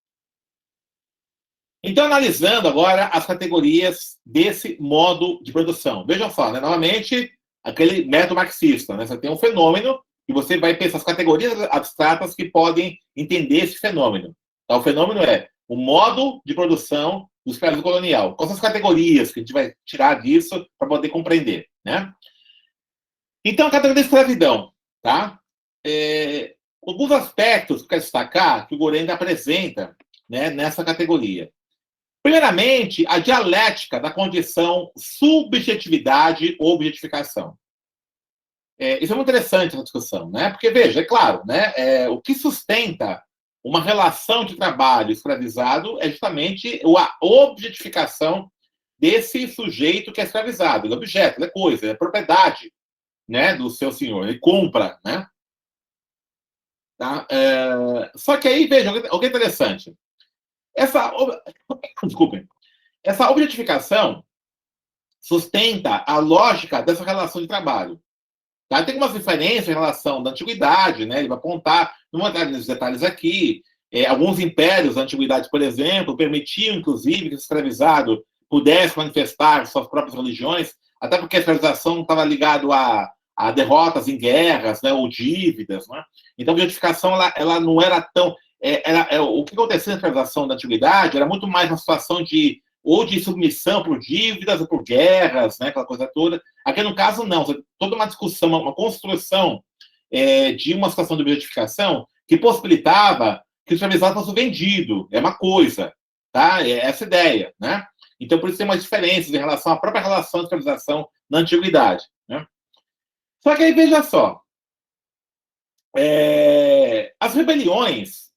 Então, analisando agora as categorias desse modo de produção. Vejam só, né? Novamente, aquele método marxista. Né? Você tem um fenômeno e você vai pensar as categorias abstratas que podem entender esse fenômeno. Então, o fenômeno é o modo de produção do escravismo colonial. Quais são as categorias que a gente vai tirar disso para poder compreender? Né? Então, a categoria da escravidão. Tá? Alguns aspectos que eu quero destacar que o Gorender apresenta, né, nessa categoria. Primeiramente, a dialética da condição subjetividade ou objetificação. Isso é muito interessante essa discussão, né? Porque, veja, é claro, né, o que sustenta uma relação de trabalho escravizado é justamente a objetificação desse sujeito que é escravizado. Ele é objeto, ele é coisa, ele é propriedade, né, do seu senhor, ele compra, né? Tá? Só que aí, veja, o que é interessante. Desculpem. Essa objetificação sustenta a lógica dessa relação de trabalho. Tá? Tem algumas diferenças em relação da antiguidade, né? Ele vai apontar, não vou entrar nesses detalhes aqui, alguns impérios da antiguidade, por exemplo, permitiam, inclusive, que o escravizado pudesse manifestar suas próprias religiões, até porque a escravização estava ligada a derrotas em guerras, né, ou dívidas. Né? Então, a objetificação ela não era tão... o que acontecia na escravização da antiguidade era muito mais uma situação de submissão por dívidas ou por guerras, né, aquela coisa toda. Aqui, no caso, não. Toda uma discussão, uma construção de uma situação de objetificação que possibilitava que o escravizado fosse vendido. É uma coisa. Tá? É essa ideia. Né? Então, por isso tem umas diferenças em relação à própria relação de escravização na antiguidade. Né? Só que aí, veja só. As rebeliões,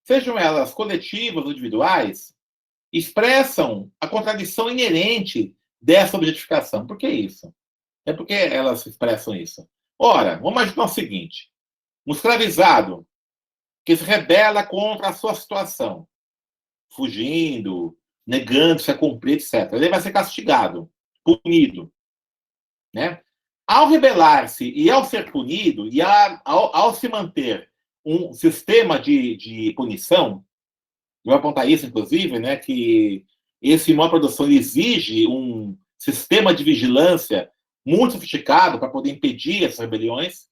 sejam elas coletivas ou individuais, expressam a contradição inerente dessa objetificação. Por que isso? Por que elas expressam isso? Ora, vamos imaginar o seguinte: um escravizado que se rebela contra a sua situação, fugindo, negando-se a cumprir, etc. Ele vai ser castigado, punido. Né? Ao rebelar-se e ao ser punido, e ao se manter um sistema de punição, eu vou apontar isso, inclusive, né, que esse modo de produção exige um sistema de vigilância muito sofisticado para poder impedir essas rebeliões.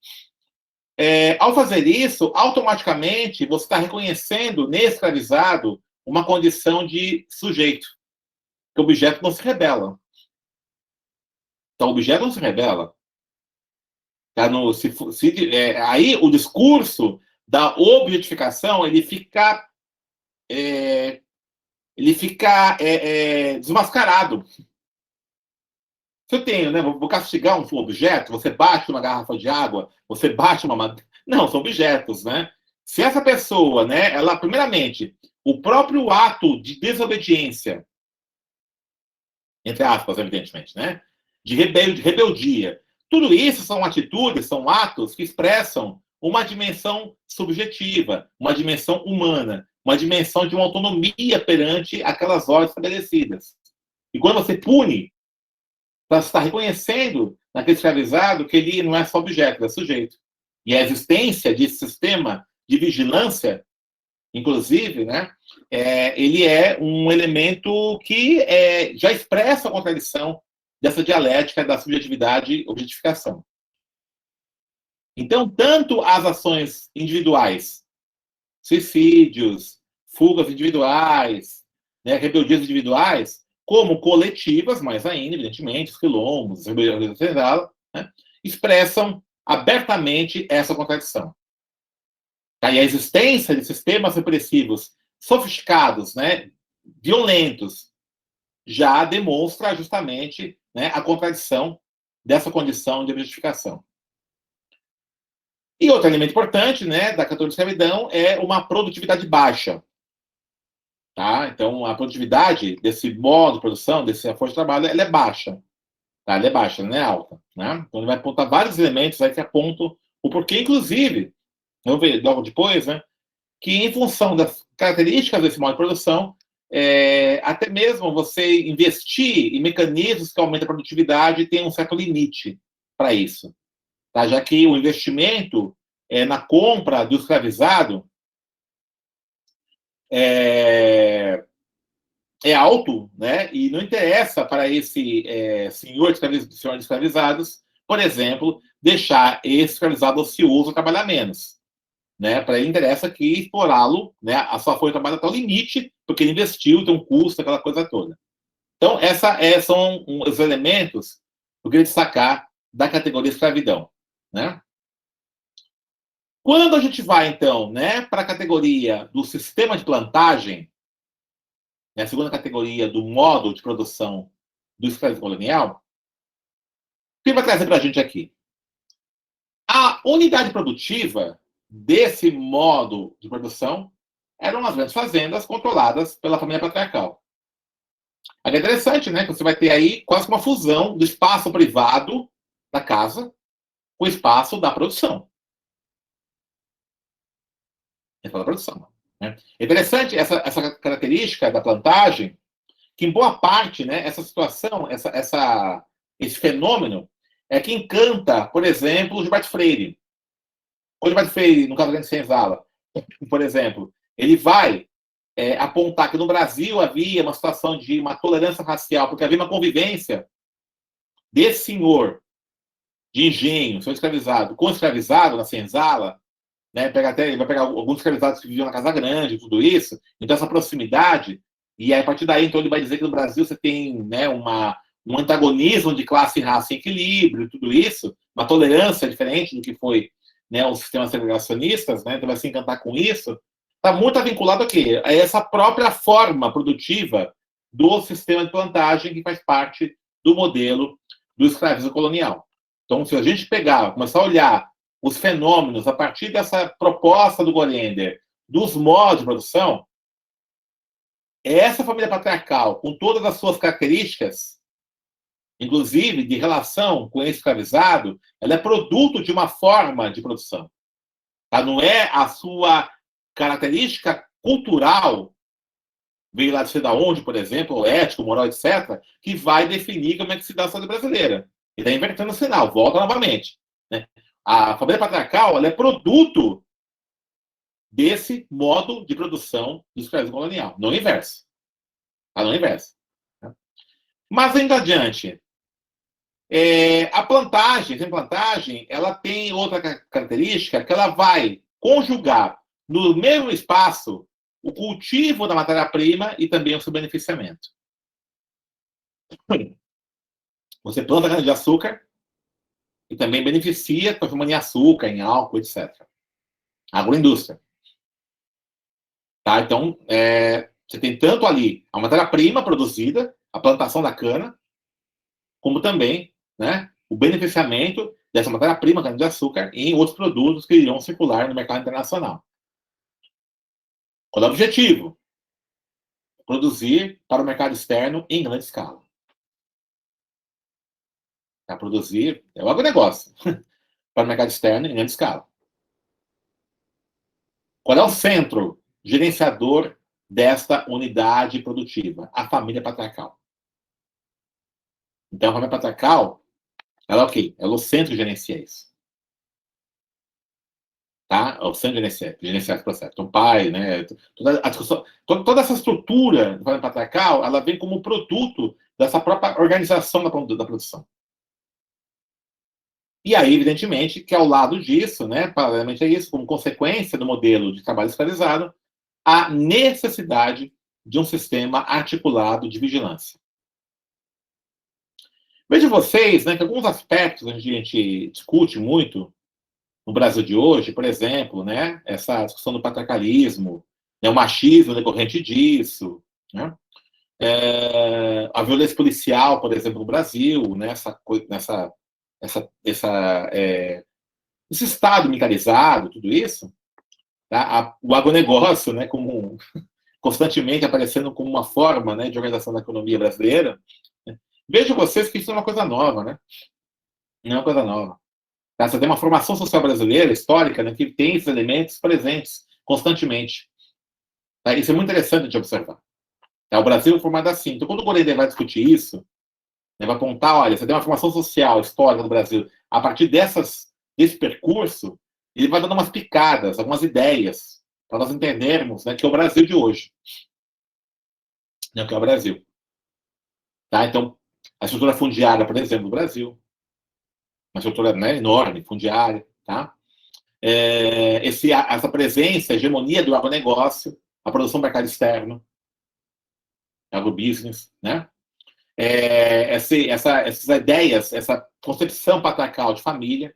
Ao fazer isso, automaticamente você está reconhecendo nesse escravizado uma condição de sujeito, que o objeto não se rebela. Então, o objeto não se rebela. Tá aí o discurso da objetificação ele fica desmascarado. Se eu tenho, né, vou castigar um objeto, você bate uma garrafa de água, você bate uma madeira. Não, são objetos, né? Se essa pessoa, né, ela, primeiramente, o próprio ato de desobediência, entre aspas, evidentemente, né, de rebeldia, tudo isso são atitudes, são atos que expressam uma dimensão subjetiva, uma dimensão humana, uma dimensão de uma autonomia perante aquelas ordens estabelecidas. E quando você pune, você está reconhecendo naquele escravizado que ele não é só objeto, ele é sujeito. E a existência desse sistema de vigilância, inclusive, né, ele é um elemento que já expressa a contradição dessa dialética da subjetividade e objetificação. Então, tanto as ações individuais, suicídios, fugas individuais, né, rebeldias individuais, como coletivas, mais ainda, evidentemente, os quilombos, as rebeliões, né, expressam abertamente essa contradição. Tá? E a existência de sistemas repressivos sofisticados, né, violentos, já demonstra justamente, né, a contradição dessa condição de objetificação. E outro elemento importante, né, da categoria de escravidão é uma produtividade baixa. Tá? Então, a produtividade desse modo de produção, dessa força de trabalho, ela é baixa. Tá? Ela é baixa, ela não é alta. Né? Então, ele vai apontar vários elementos aí que apontam o porquê, inclusive, vamos ver logo depois, né, que em função das características desse modo de produção, até mesmo você investir em mecanismos que aumentam a produtividade tem um certo limite para isso. Tá? Já que o investimento na compra do escravizado é alto, né? E não interessa para esse senhor de escravizados, por exemplo, deixar esse escravizado ocioso trabalhar menos. Né? Para ele interessa que explorá-lo, né? A sua força de trabalho até o limite, porque ele investiu, tem um custo, aquela coisa toda. Então, são os elementos que eu queria destacar da categoria escravidão. Né? Quando a gente vai, então, né, para a categoria do sistema de plantagem, né, a segunda categoria do modo de produção do escravismo colonial, o que vai trazer para a gente aqui? A unidade produtiva desse modo de produção eram as grandes fazendas controladas pela família patriarcal. É interessante, né, que você vai ter aí quase uma fusão do espaço privado da casa com o espaço da produção. Da produção. Né? É interessante essa característica da plantagem, que em boa parte, né, essa situação, esse fenômeno, é que encanta, por exemplo, o Gilberto Freire. O Gilberto Freire, no caso da Senzala, por exemplo, ele vai apontar que no Brasil havia uma situação de uma tolerância racial, porque havia uma convivência desse senhor de engenho, senhor escravizado, com escravizado na Senzala, né? Ele vai pegar alguns escravizados que viviam na Casa Grande, tudo isso, então essa proximidade, e aí, a partir daí, então, ele vai dizer que no Brasil você tem, né, um antagonismo de classe e raça em equilíbrio, tudo isso, uma tolerância diferente do que foi, né, os sistemas segregacionistas, né, então vai se encantar com isso, está muito vinculado a quê? A essa própria forma produtiva do sistema de plantagem que faz parte do modelo do escravismo colonial. Então, se a gente começar a olhar os fenômenos a partir dessa proposta do Gollender, dos modos de produção, essa família patriarcal, com todas as suas características, inclusive de relação com esse escravizado, ela é produto de uma forma de produção. Tá? Não é a sua característica cultural, veio lá de sei da onde, por exemplo, ético, moral, etc., que vai definir como é que se dá a sociedade brasileira. Ele está invertendo o sinal, volta novamente. Né? A família patriarcal ela é produto desse modo de produção do escravismo colonial, não inverso. Tá? Não inverso. Mas, ainda adiante, a plantagem, ela tem outra característica que ela vai conjugar no mesmo espaço o cultivo da matéria-prima e também o seu beneficiamento. Você planta cana-de-açúcar e também beneficia, transformando em açúcar, em álcool, etc. Agroindústria. Tá? Então, você tem tanto ali a matéria-prima produzida, a plantação da cana, como também, né, o beneficiamento dessa matéria-prima, cana-de-açúcar, em outros produtos que irão circular no mercado internacional. Qual é o objetivo? Produzir para o mercado externo em grande escala. Para produzir, é o agronegócio, para o mercado externo em grande escala. Qual é o centro gerenciador desta unidade produtiva? A família patriarcal. Então, a família patriarcal, ela é o quê? Ela é o centro que gerencia isso. Tá? É o centro de gerenciar esse processo. Então, pai, né? Toda essa estrutura da família patriarcal, ela vem como produto dessa própria organização da produção. E aí, evidentemente, que ao lado disso, né, paralelamente a isso, como consequência do modelo de trabalho escravizado, a necessidade de um sistema articulado de vigilância. Veja vocês, né, que alguns aspectos a gente discute muito no Brasil de hoje, por exemplo, né, essa discussão do patriarcalismo, né, o machismo decorrente disso, né, a violência policial, por exemplo, no Brasil, né, esse Estado militarizado, tudo isso, tá? O agronegócio, né, como constantemente aparecendo como uma forma, né, de organização da economia brasileira. Né? Vejam vocês que isso não é uma coisa nova, né? Não é uma coisa nova. Tá? Você tem uma formação social brasileira, histórica, né, que tem esses elementos presentes constantemente. Tá? Isso é muito interessante de observar. Tá? O Brasil é formado assim. Então, quando o Goreide vai discutir isso, né, vai apontar, olha, você tem uma formação social, histórica do Brasil, a partir desse percurso, ele vai dando umas picadas, algumas ideias, para nós entendermos, né, que é o Brasil de hoje. Né, que é o Brasil. Tá? Então, a estrutura fundiária, por exemplo, do Brasil, uma estrutura, né, enorme, fundiária, tá? Essa presença, a hegemonia do agronegócio, a produção do mercado externo, agrobusiness, né? Essas ideias, essa concepção patriarcal de família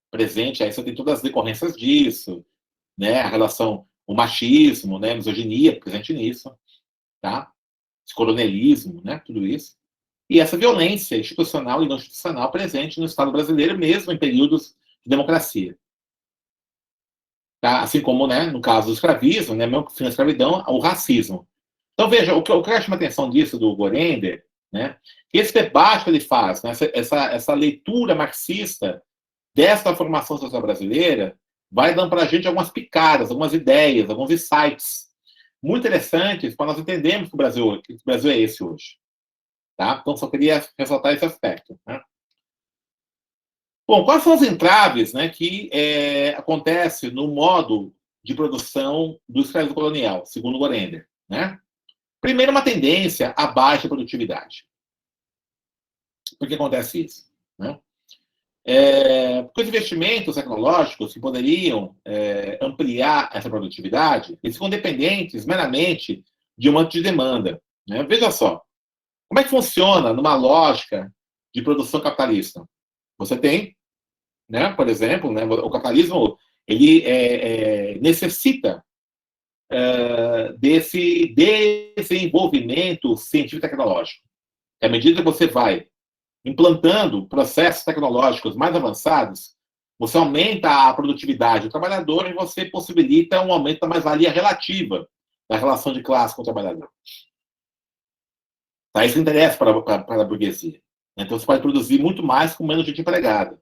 presente, aí você tem todas as decorrências disso, né? A relação, o machismo, né? A misoginia presente nisso, tá? Esse coronelismo, né? Tudo isso. E essa violência institucional e não institucional presente no Estado brasileiro, mesmo em períodos de democracia. Tá? Assim como, né, no caso do escravismo, né, mesmo que fim da escravidão, o racismo. Então, veja, o que eu chamo a atenção disso do Gorender, né, que esse debate que ele faz, né, essa leitura marxista dessa formação social brasileira, vai dando para a gente algumas picadas, algumas ideias, alguns insights muito interessantes para nós entendermos que o Brasil é esse hoje. Tá? Então, só queria ressaltar esse aspecto. Né? Bom, quais são as entraves, né, que acontecem no modo de produção do escravismo colonial, segundo o Gorender? Né? Primeiro, uma tendência à baixa produtividade. Por que acontece isso? Né? Porque os investimentos tecnológicos que poderiam ampliar essa produtividade, eles ficam dependentes meramente de aumento de demanda. Né? Veja só, como é que funciona numa lógica de produção capitalista? Você tem, né, por exemplo, né, o capitalismo ele necessita desse desenvolvimento científico e tecnológico. À medida que você vai implantando processos tecnológicos mais avançados, você aumenta a produtividade do trabalhador e você possibilita um aumento da mais-valia relativa da relação de classe com o trabalhador. Tá? Isso interessa para a burguesia. Então, você pode produzir muito mais com menos gente empregada.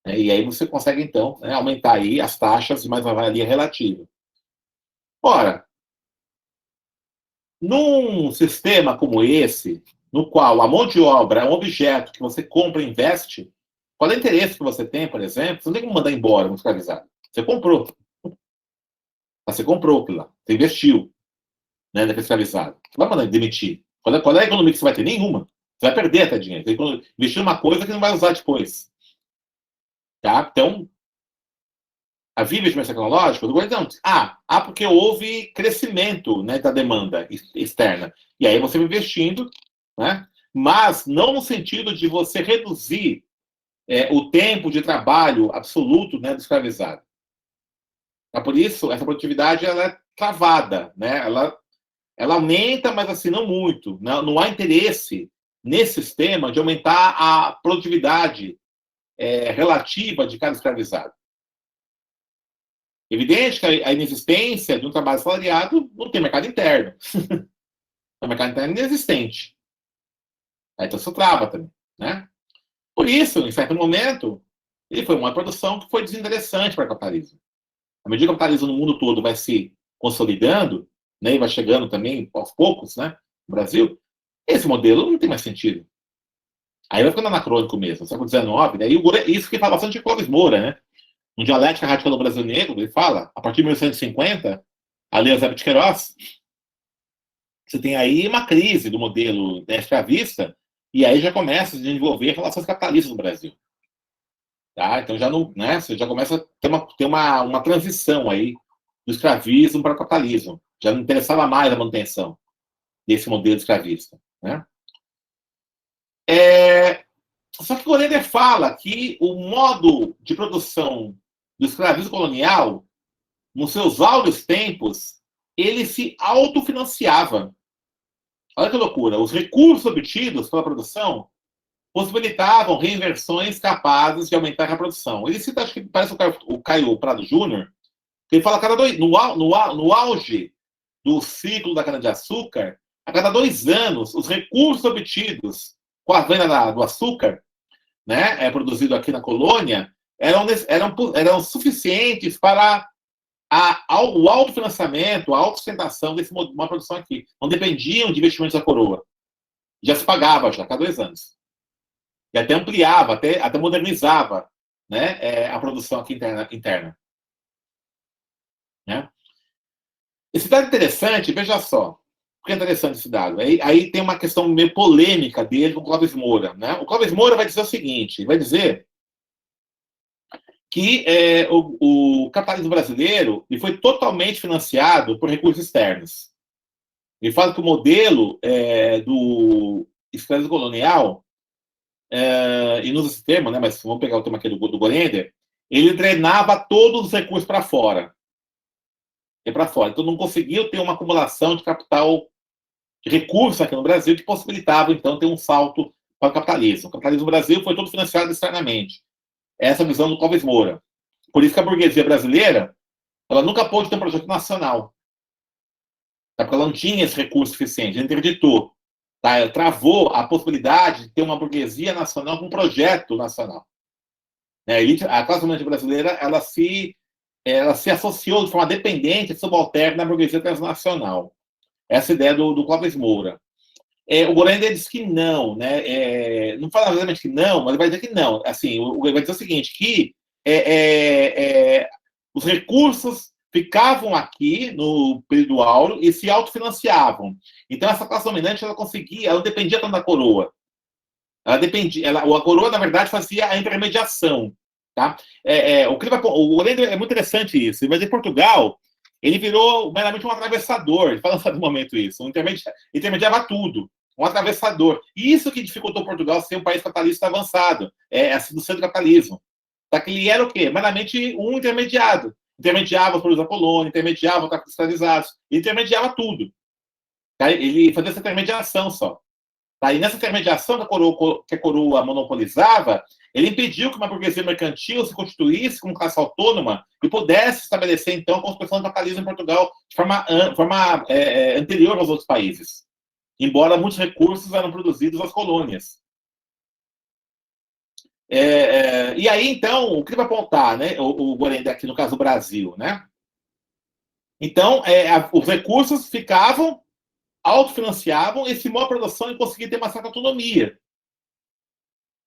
E aí você consegue, então, né, aumentar aí as taxas de mais-valia relativa. Ora, num sistema como esse, no qual a mão de obra é um objeto que você compra e investe, qual é o interesse que você tem, por exemplo? Você não tem como mandar embora um escravizado. Você comprou. Você comprou aquilo lá. Você investiu, né, naquele escravizado. Você vai mandar demitir. Qual é a economia que você vai ter? Nenhuma. Você vai perder até dinheiro. Você vai investir numa coisa que não vai usar depois. Tá? Então, havia investimento tecnológico? Não. Porque houve crescimento, né, da demanda externa. E aí você vai investindo, né, mas não no sentido de você reduzir o tempo de trabalho absoluto, né, do escravizado. Por isso, essa produtividade ela é travada. Né? Ela aumenta, mas assim, não muito. Não há interesse nesse sistema de aumentar a produtividade relativa de cada escravizado. Evidente que a inexistência de um trabalho assalariado não tem mercado interno. O mercado interno é inexistente. Então isso trava também. Né? Por isso, em certo momento, ele foi uma produção que foi desinteressante para o capitalismo. À medida que o capitalismo no mundo todo vai se consolidando, né, e vai chegando também aos poucos, né, no Brasil, esse modelo não tem mais sentido. Aí vai ficando anacrônico mesmo, no século XIX, né, e isso que fala bastante de Clóvis Moura, né? Um Dialética Radical do Brasil Negro, ele fala, a partir de 1950, a Lei Eusébio de Queiroz, você tem aí uma crise do modelo escravista, e aí já começa a desenvolver relações capitalistas no Brasil. Tá? Então já não, né, você já começa a ter uma transição aí do escravismo para o capitalismo. Já não interessava mais a manutenção desse modelo escravista. Né? Só que o Golener fala que o modo de produção do escravismo colonial, nos seus áureos tempos, ele se autofinanciava. Olha que loucura. Os recursos obtidos pela produção possibilitavam reinversões capazes de aumentar a produção. Ele cita, acho que parece o Caio Prado Júnior, que ele fala no auge do ciclo da cana-de-açúcar, a cada 2 anos, os recursos obtidos com a venda do açúcar, né, produzido aqui na colônia, eram suficientes para o autofinanciamento, a autossustentação dessa uma produção aqui. Não dependiam de investimentos da coroa. Já se pagava, já, a cada 2 anos. E até ampliava, até modernizava, né, a produção aqui interna. Né? Esse dado é interessante, veja só. Por que é interessante esse dado? Aí tem uma questão meio polêmica dele com o Clóvis Moura. Né? O Clóvis Moura vai dizer o seguinte, vai dizer que o capitalismo brasileiro ele foi totalmente financiado por recursos externos. Ele fala que o modelo do escravismo colonial, e não usa esse termo, né, mas vamos pegar o tema aqui do Gorender, ele drenava todos os recursos para fora. Então não conseguiu ter uma acumulação de capital, de recursos aqui no Brasil que possibilitava, então, ter um salto para o capitalismo. O capitalismo no Brasil foi todo financiado externamente. Essa é a visão do Clóvis Moura. Por isso que a burguesia brasileira ela nunca pôde ter um projeto nacional. Tá? Porque ela não tinha esse recurso suficiente, ela interditou. Tá? Ela travou a possibilidade de ter uma burguesia nacional com um projeto nacional. A classe dominante brasileira ela se associou de forma dependente e subalterna à burguesia transnacional. Essa ideia do Clóvis Moura. O Gorender diz que não, né? Não fala exatamente que não, mas ele vai dizer que não. Assim, ele vai dizer o seguinte, que os recursos ficavam aqui no período áureo e se autofinanciavam. Então, essa classe dominante, ela não dependia tanto da coroa. A coroa, na verdade, fazia a intermediação. Tá? O Gorender é muito interessante isso, mas em Portugal, ele virou meramente um atravessador, ele fala no momento isso, intermediava tudo. Um atravessador. E isso que dificultou Portugal ser um país capitalista avançado, do centro do capitalismo. Tá? Que ele era o quê? Meramente um intermediado. Intermediava os produtos da colônia, intermediava os capitalizados, intermediava tudo. Tá? Ele fazia essa intermediação só. Tá? E nessa intermediação que a coroa monopolizava, ele impediu que uma burguesia mercantil se constituísse como classe autônoma e pudesse estabelecer, então, a construção do capitalismo em Portugal de forma anterior aos outros países. Embora muitos recursos eram produzidos nas colônias. E aí, então, o que ele vai apontar, né, o Gorender aqui no caso do Brasil, né? Então, os recursos ficavam, autofinanciavam, e estimou a produção e conseguia ter uma certa autonomia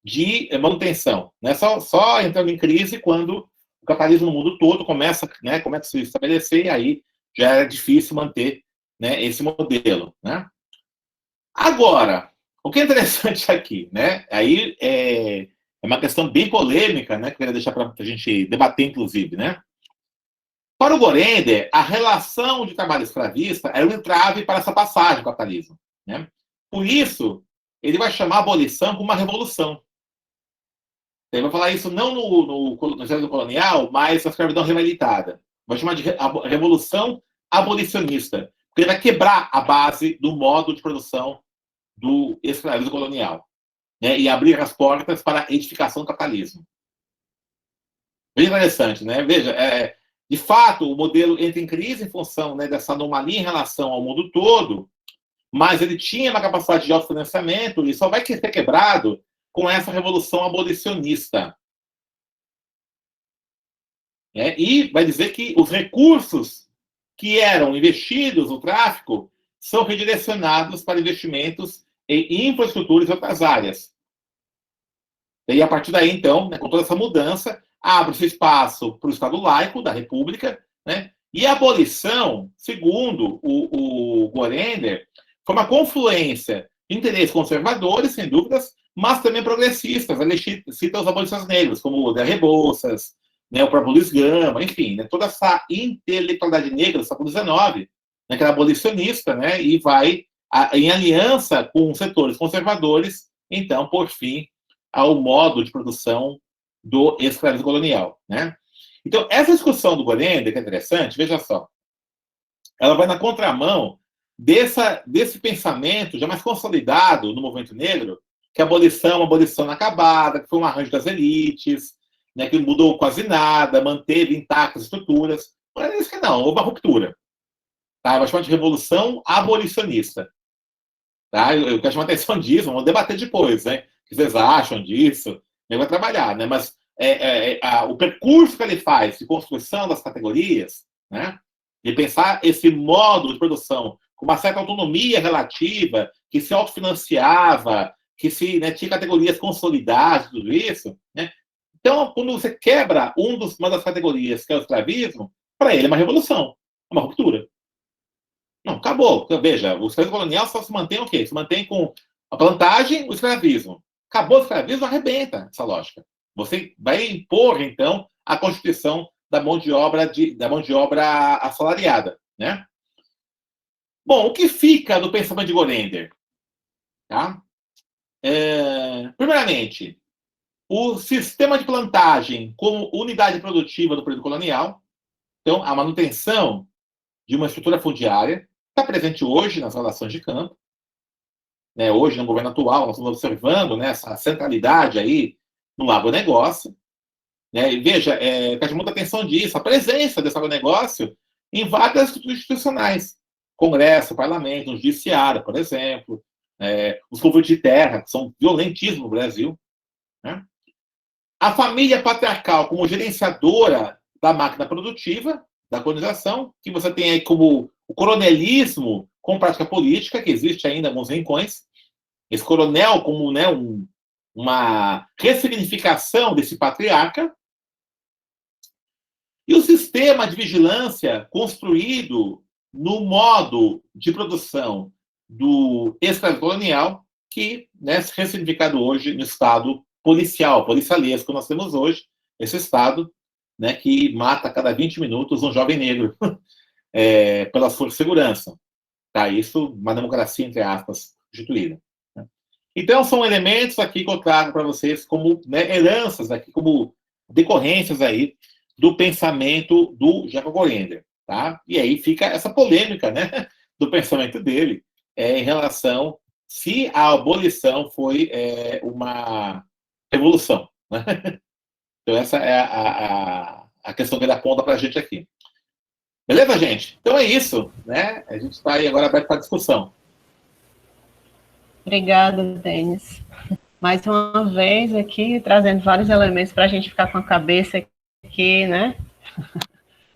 de manutenção. Né? Só entrando em crise quando o capitalismo no mundo todo começa a se estabelecer, e aí já é difícil manter, né, esse modelo. Né? Agora, o que é interessante aqui, né? Aí é uma questão bem polêmica, né? Que eu queria deixar para a gente debater, inclusive, né? Para o Gorender, a relação de trabalho escravista era um entrave para essa passagem do capitalismo. Né? Por isso, ele vai chamar a abolição como uma revolução. Ele vai falar isso não no escravidão colonial, mas na escravidão reabilitada. Vai chamar de revolução abolicionista. Porque ele vai quebrar a base do modo de produção do escravismo colonial. Né? E abrir as portas para a edificação do capitalismo. Bem interessante, né? Veja, de fato, o modelo entra em crise em função, né, dessa anomalia em relação ao mundo todo, mas ele tinha uma capacidade de autofinanciamento e só vai ser quebrado com essa revolução abolicionista. E vai dizer que os recursos que eram investidos no tráfico são redirecionados para investimentos em infraestruturas e outras áreas. E a partir daí, então, né, com toda essa mudança, abre-se espaço para o Estado laico da República, né? E a abolição, segundo o Gorender, foi uma confluência de interesses conservadores, sem dúvidas, mas também progressistas. Ele cita os abolicionistas negros, como o Zé Rebouças, né, o próprio Luiz Gama, enfim, né, toda essa intelectualidade negra do século XIX, né, que era abolicionista, né, e vai em aliança com setores conservadores, então, por fim, ao modo de produção do escravismo colonial. Né? Então, essa discussão do Gorender, que é interessante, veja só, ela vai na contramão desse pensamento já mais consolidado no movimento negro, que a abolição é uma abolição inacabada, que foi um arranjo das elites, né, que mudou quase nada, manteve intactas as estruturas. Não é isso que não, houve uma ruptura. Tá? Eu vou chamar de revolução abolicionista. Tá? Eu quero chamar a atenção disso, vamos debater depois, né? O que vocês acham disso? Ele vai trabalhar, né? Mas o percurso que ele faz de construção das categorias, né? De pensar esse modo de produção com uma certa autonomia relativa, que se autofinanciava, que né, tinha categorias consolidadas, tudo isso, né? Então, quando você quebra uma das categorias, que é o escravismo, para ele é uma revolução, é uma ruptura. Não, acabou. Veja, o escravismo colonial só se mantém o quê? Se mantém com a plantagem, o escravismo. Acabou o escravismo, arrebenta essa lógica. Você vai impor, então, a constituição da mão de obra assalariada, né? Bom, o que fica do pensamento de Gorender? Tá? Primeiramente, o sistema de plantagem como unidade produtiva do período colonial. Então, a manutenção de uma estrutura fundiária está presente hoje nas relações de campo. Né? Hoje, no governo atual, nós estamos observando, né, essa centralidade aí no agronegócio. Né? E veja, preste muita atenção disso, a presença desse agronegócio em várias estruturas institucionais. Congresso, parlamento, judiciário, por exemplo, os conflitos de terra, que são violentíssimos no Brasil. Né? A família patriarcal como gerenciadora da máquina produtiva, da colonização, que você tem aí como o coronelismo com prática política, que existe ainda em alguns rincões. Esse coronel como, né, uma ressignificação desse patriarca. E o sistema de vigilância construído no modo de produção do escravismo colonial, que, né, é ressignificado hoje no Estado policialesco que nós temos hoje, esse Estado, né, que mata a cada 20 minutos um jovem negro pela sua segurança. Tá? Isso, uma democracia, entre aspas, constituída. Né? Então, são elementos aqui que eu trago para vocês como, né, heranças, aqui, como decorrências aí do pensamento do Jacob Gorender. Tá? E aí fica essa polêmica, né, do pensamento dele em relação se a abolição foi uma revolução. Né? Então, essa é a questão que ele aponta para a gente aqui. Beleza, gente? Então é isso. Né? A gente está aí agora aberto para discussão. Obrigada, Denis. Mais uma vez aqui, trazendo vários elementos para a gente ficar com a cabeça aqui, né?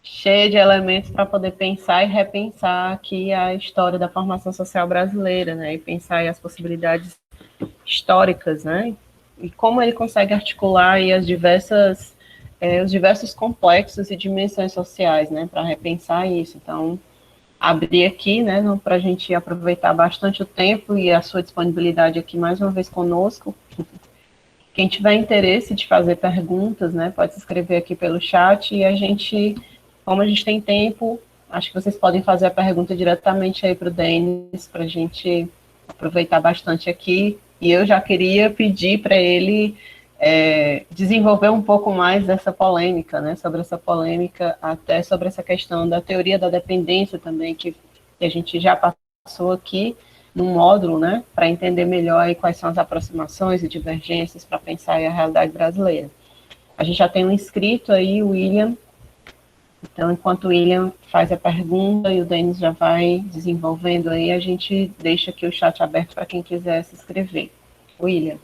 Cheia de elementos para poder pensar e repensar aqui a história da formação social brasileira, né? E pensar aí as possibilidades históricas, né? E como ele consegue articular aí os diversos complexos e dimensões sociais, né? Para repensar isso. Então, abrir aqui, né? Para a gente aproveitar bastante o tempo e a sua disponibilidade aqui mais uma vez conosco. Quem tiver interesse de fazer perguntas, né? Pode se inscrever aqui pelo chat e a gente, como a gente tem tempo, acho que vocês podem fazer a pergunta diretamente aí para o Denis, para a gente aproveitar bastante aqui. E eu já queria pedir para ele desenvolver um pouco mais dessa polêmica, né? Sobre essa polêmica, até sobre essa questão da teoria da dependência também, que a gente já passou aqui num módulo, né? Para entender melhor aí quais são as aproximações e divergências para pensar aí a realidade brasileira. A gente já tem um inscrito aí, o William. Então, enquanto o William faz a pergunta e o Denis já vai desenvolvendo aí, a gente deixa aqui o chat aberto para quem quiser se inscrever. William.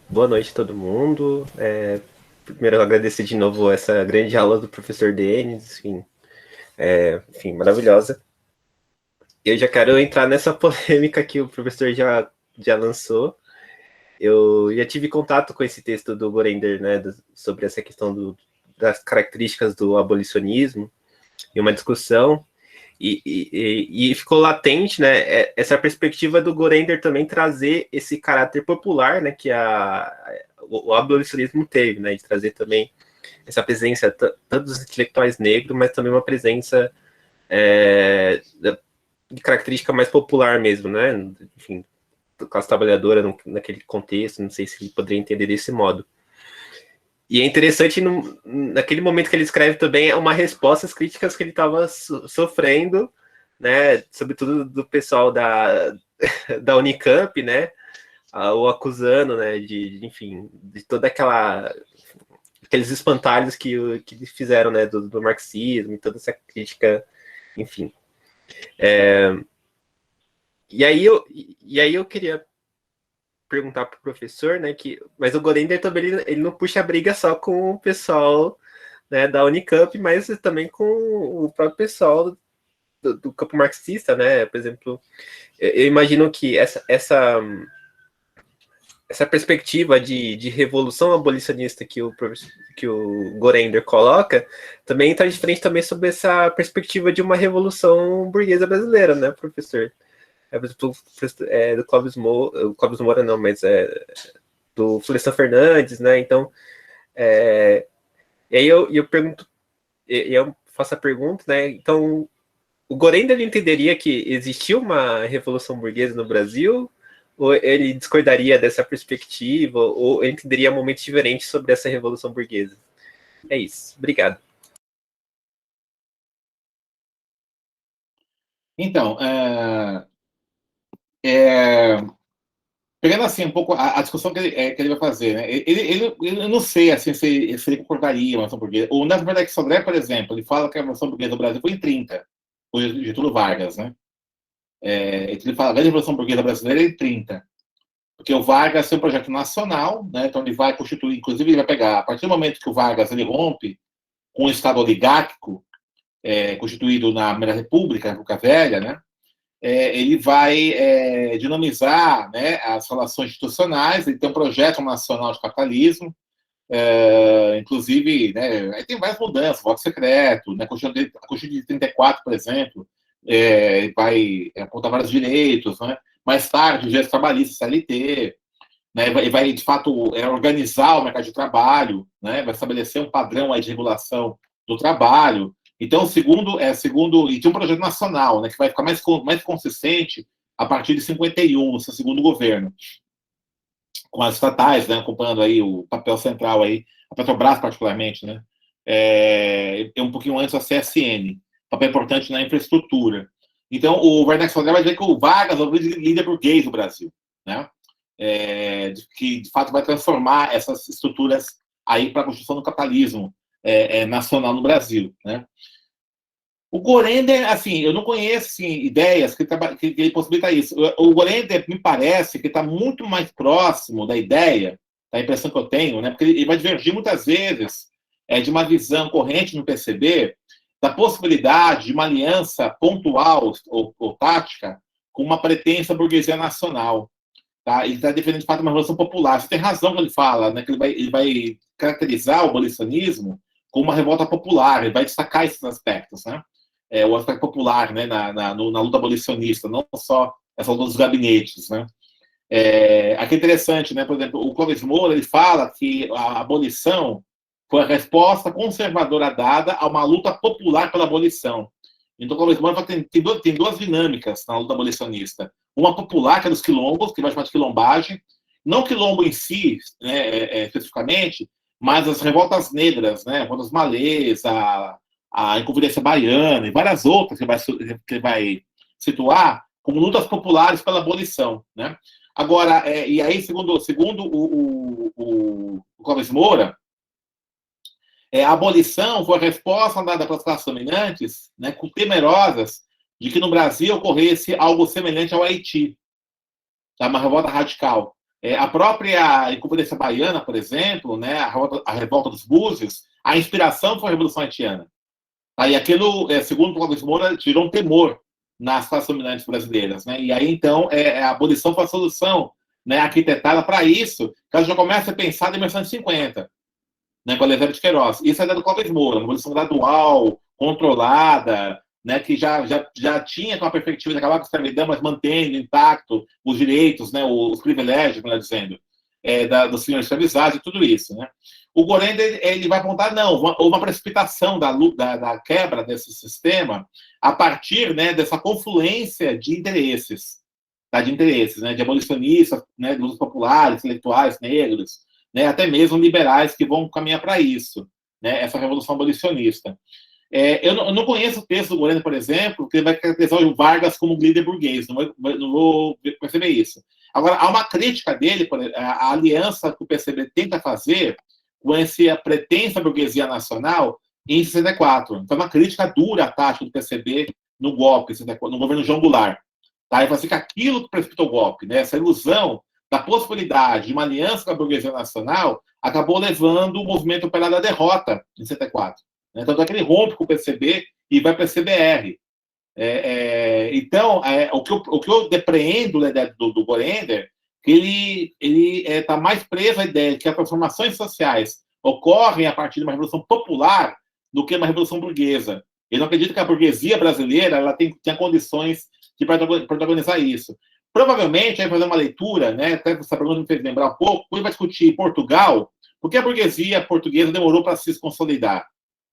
Boa noite a todo mundo. Primeiro, eu agradecer de novo essa grande aula do professor Denis, enfim, maravilhosa. Eu já quero entrar nessa polêmica que o professor já lançou. Eu já tive contato com esse texto do Gorender, né, sobre essa questão das características do abolicionismo, e uma discussão, e ficou latente, né, essa perspectiva do Gorender também trazer esse caráter popular, né, que o abolicionismo teve, né, de trazer também essa presença tanto dos intelectuais negros, mas também uma presença de característica mais popular mesmo, né, enfim, classe trabalhadora naquele contexto, não sei se poderia entender desse modo. E é interessante, naquele momento que ele escreve também, é uma resposta às críticas que ele estava sofrendo, né, sobretudo do pessoal da Unicamp, né, o acusando, né, enfim, de toda aqueles espantalhos que fizeram, né, do marxismo e toda essa crítica, enfim. E aí eu queria perguntar para o professor, né, mas o Gorender também ele não puxa a briga só com o pessoal, né, da Unicamp, mas também com o próprio pessoal do campo marxista, né? Por exemplo, eu imagino que essa perspectiva de revolução abolicionista que o Gorender coloca também está de frente também sobre essa perspectiva de uma revolução burguesa brasileira, né, professor? Do Clóvis Moura não, mas do Florestan Fernandes, né? Então, e aí eu pergunto, eu faço a pergunta, né? Então, o Gorender entenderia que existia uma revolução burguesa no Brasil? Ou ele discordaria dessa perspectiva? Ou entenderia momentos diferentes sobre essa revolução burguesa? É isso. Obrigado. Então, pegando assim um pouco a discussão que ele vai fazer, né? Eu não sei assim, se ele concordaria com a Revolução Burguesa. O Nelson Werneck Sodré, por exemplo, ele fala que a Revolução Burguesa do Brasil foi em 30, foi Getúlio Vargas, né? Ele fala que a Revolução Burguesa brasileira é em 30, porque o Vargas tem um projeto nacional, né? Então ele vai constituir, inclusive ele vai pegar, a partir do momento que o Vargas ele rompe com o Estado oligárquico, constituído na Primeira República, na República Velha, né? Ele vai dinamizar, né, as relações institucionais, ele tem um projeto nacional de capitalismo, inclusive, né, aí tem várias mudanças, voto secreto, né, a Constituição de 34, por exemplo, vai apontar vários direitos, né, mais tarde, o direito trabalhista, CLT, né, vai de fato, organizar o mercado de trabalho, né, vai estabelecer um padrão aí de regulação do trabalho. Então, segundo, e tinha um projeto nacional, né, que vai ficar mais consistente a partir de 51, no seu segundo governo, com as estatais, né, ocupando aí o papel central aí, a Petrobras particularmente, né, um pouquinho antes a CSN, papel importante na infraestrutura. Então, o Werneck Sodré vai dizer que o Vargas é o líder burguês do Brasil, né, que de fato vai transformar essas estruturas aí para a construção do capitalismo nacional no Brasil, né? O Gorender, assim, eu não conheço assim, ideias que ele possibilita isso. O Gorender me parece que está muito mais próximo da ideia, da impressão que eu tenho, né? Porque ele vai divergir muitas vezes de uma visão corrente no PCB da possibilidade de uma aliança pontual ou tática com uma pretensa burguesia nacional. Tá? Ele está defendendo, de fato, uma revolução popular. Você tem razão quando ele fala, né, que ele vai caracterizar o abolicionismo como uma revolta popular, ele vai destacar esses aspectos, né? O aspecto popular, né, na luta abolicionista, não só essa luta dos gabinetes, né? Aqui é interessante, né? Por exemplo, o Clóvis Moura ele fala que a abolição foi a resposta conservadora dada a uma luta popular pela abolição. Então, o Clóvis Moura tem duas dinâmicas na luta abolicionista. Uma popular, que é dos quilombos, que vai chamar de quilombagem, não quilombo em si, né, especificamente, mas as revoltas negras, né, revoltas malês, a Inconfidência Baiana e várias outras que vai situar como lutas populares pela abolição, né? Agora, e aí, segundo o Clóvis Moura, a abolição foi a resposta dada pelas classes dominantes, né, temerosas de que no Brasil ocorresse algo semelhante ao Haiti, tá? Uma revolta radical. A própria Inconfidência Baiana, por exemplo, né, a revolta dos Búzios, a inspiração foi a Revolução Haitiana. Aí aquilo, segundo o Clóvis Moura, gerou um temor nas classes dominantes brasileiras, né? E aí, então, a abolição foi a solução, né, arquitetada para isso, que ela já começa a pensar em 1950, né, com a Elizabeth Queiroz. Isso é do Clóvis Moura, uma abolição gradual, controlada, né, que já tinha com a perspectiva de acabar com a escravidão, mas mantendo intacto os direitos, né, os privilégios, melhor dizendo, dos senhores escravizados e tudo isso, né? O Gorender ele vai apontar, não, uma precipitação da quebra desse sistema a partir, né, dessa confluência de interesses, tá, né, de abolicionistas, né, de lutas populares, intelectuais, negros, né, até mesmo liberais que vão caminhar para isso, né, essa revolução abolicionista. Eu não conheço o texto do Gorenga, por exemplo, que ele vai caracterizar o Vargas como líder burguês, não vou perceber isso. Agora, há uma crítica dele, a aliança que o PCB tenta fazer com essa pretensa burguesia nacional em 64. Então, uma crítica dura à tática do PCB no golpe, no governo João Goulart. Tá? Ele fala assim que aquilo que precipitou o golpe, né, essa ilusão da possibilidade de uma aliança com a burguesia nacional, acabou levando o movimento operário à derrota em 64. Tanto é que ele rompe com o PCB e vai para a CBR. Então, o que eu depreendo da ideia do Gorender, que ele está mais preso à ideia de que as transformações sociais ocorrem a partir de uma revolução popular do que uma revolução burguesa. Ele não acredita que a burguesia brasileira ela tenha condições de protagonizar isso. Provavelmente, aí fazer uma leitura, né, até essa pergunta me fez lembrar um pouco, quando ele vai discutir Portugal, por que a burguesia portuguesa demorou para se consolidar?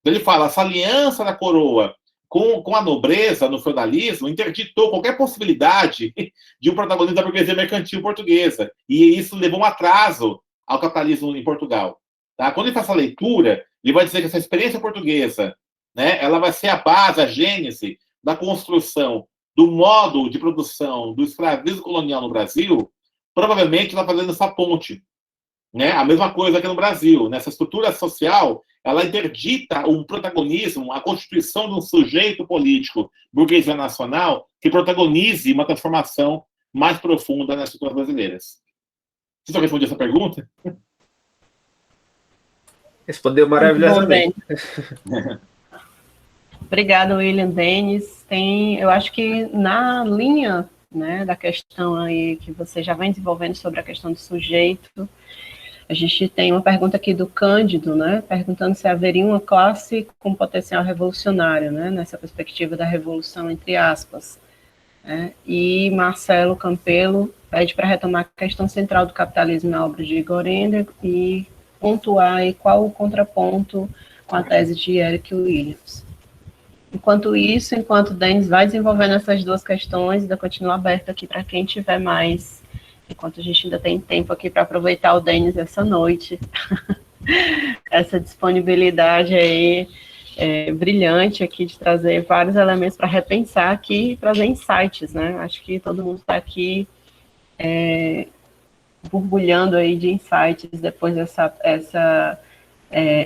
Ele fala, essa aliança da coroa com a nobreza no feudalismo interditou qualquer possibilidade de um protagonismo da burguesia mercantil portuguesa. E isso levou um atraso ao capitalismo em Portugal. Tá? Quando ele faz essa leitura, ele vai dizer que essa experiência portuguesa, né, ela vai ser a base, a gênese da construção do modo de produção do escravismo colonial no Brasil. Provavelmente está fazendo essa ponte. Né? A mesma coisa aqui no Brasil. Nessa estrutura social, ela interdita um protagonismo, a constituição de um sujeito político burguesia nacional que protagonize uma transformação mais profunda nas estruturas brasileiras. Você já respondeu essa pergunta? Respondeu maravilhosamente. Obrigado, William Denis. Eu acho que na linha, né, da questão aí que você já vem desenvolvendo sobre a questão do sujeito, a gente tem uma pergunta aqui do Cândido, né, perguntando se haveria uma classe com potencial revolucionário, né, nessa perspectiva da revolução, entre aspas. Né, e Marcelo Campelo pede para retomar a questão central do capitalismo na obra de Gorender e pontuar aí qual o contraponto com a tese de Eric Williams. Enquanto isso, enquanto o Denis vai desenvolvendo essas duas questões, ainda continua aberto aqui para quem tiver mais, enquanto a gente ainda tem tempo aqui para aproveitar o Denis essa noite, essa disponibilidade aí brilhante aqui de trazer vários elementos para repensar aqui e trazer insights, né? Acho que todo mundo está aqui borbulhando aí de insights depois dessa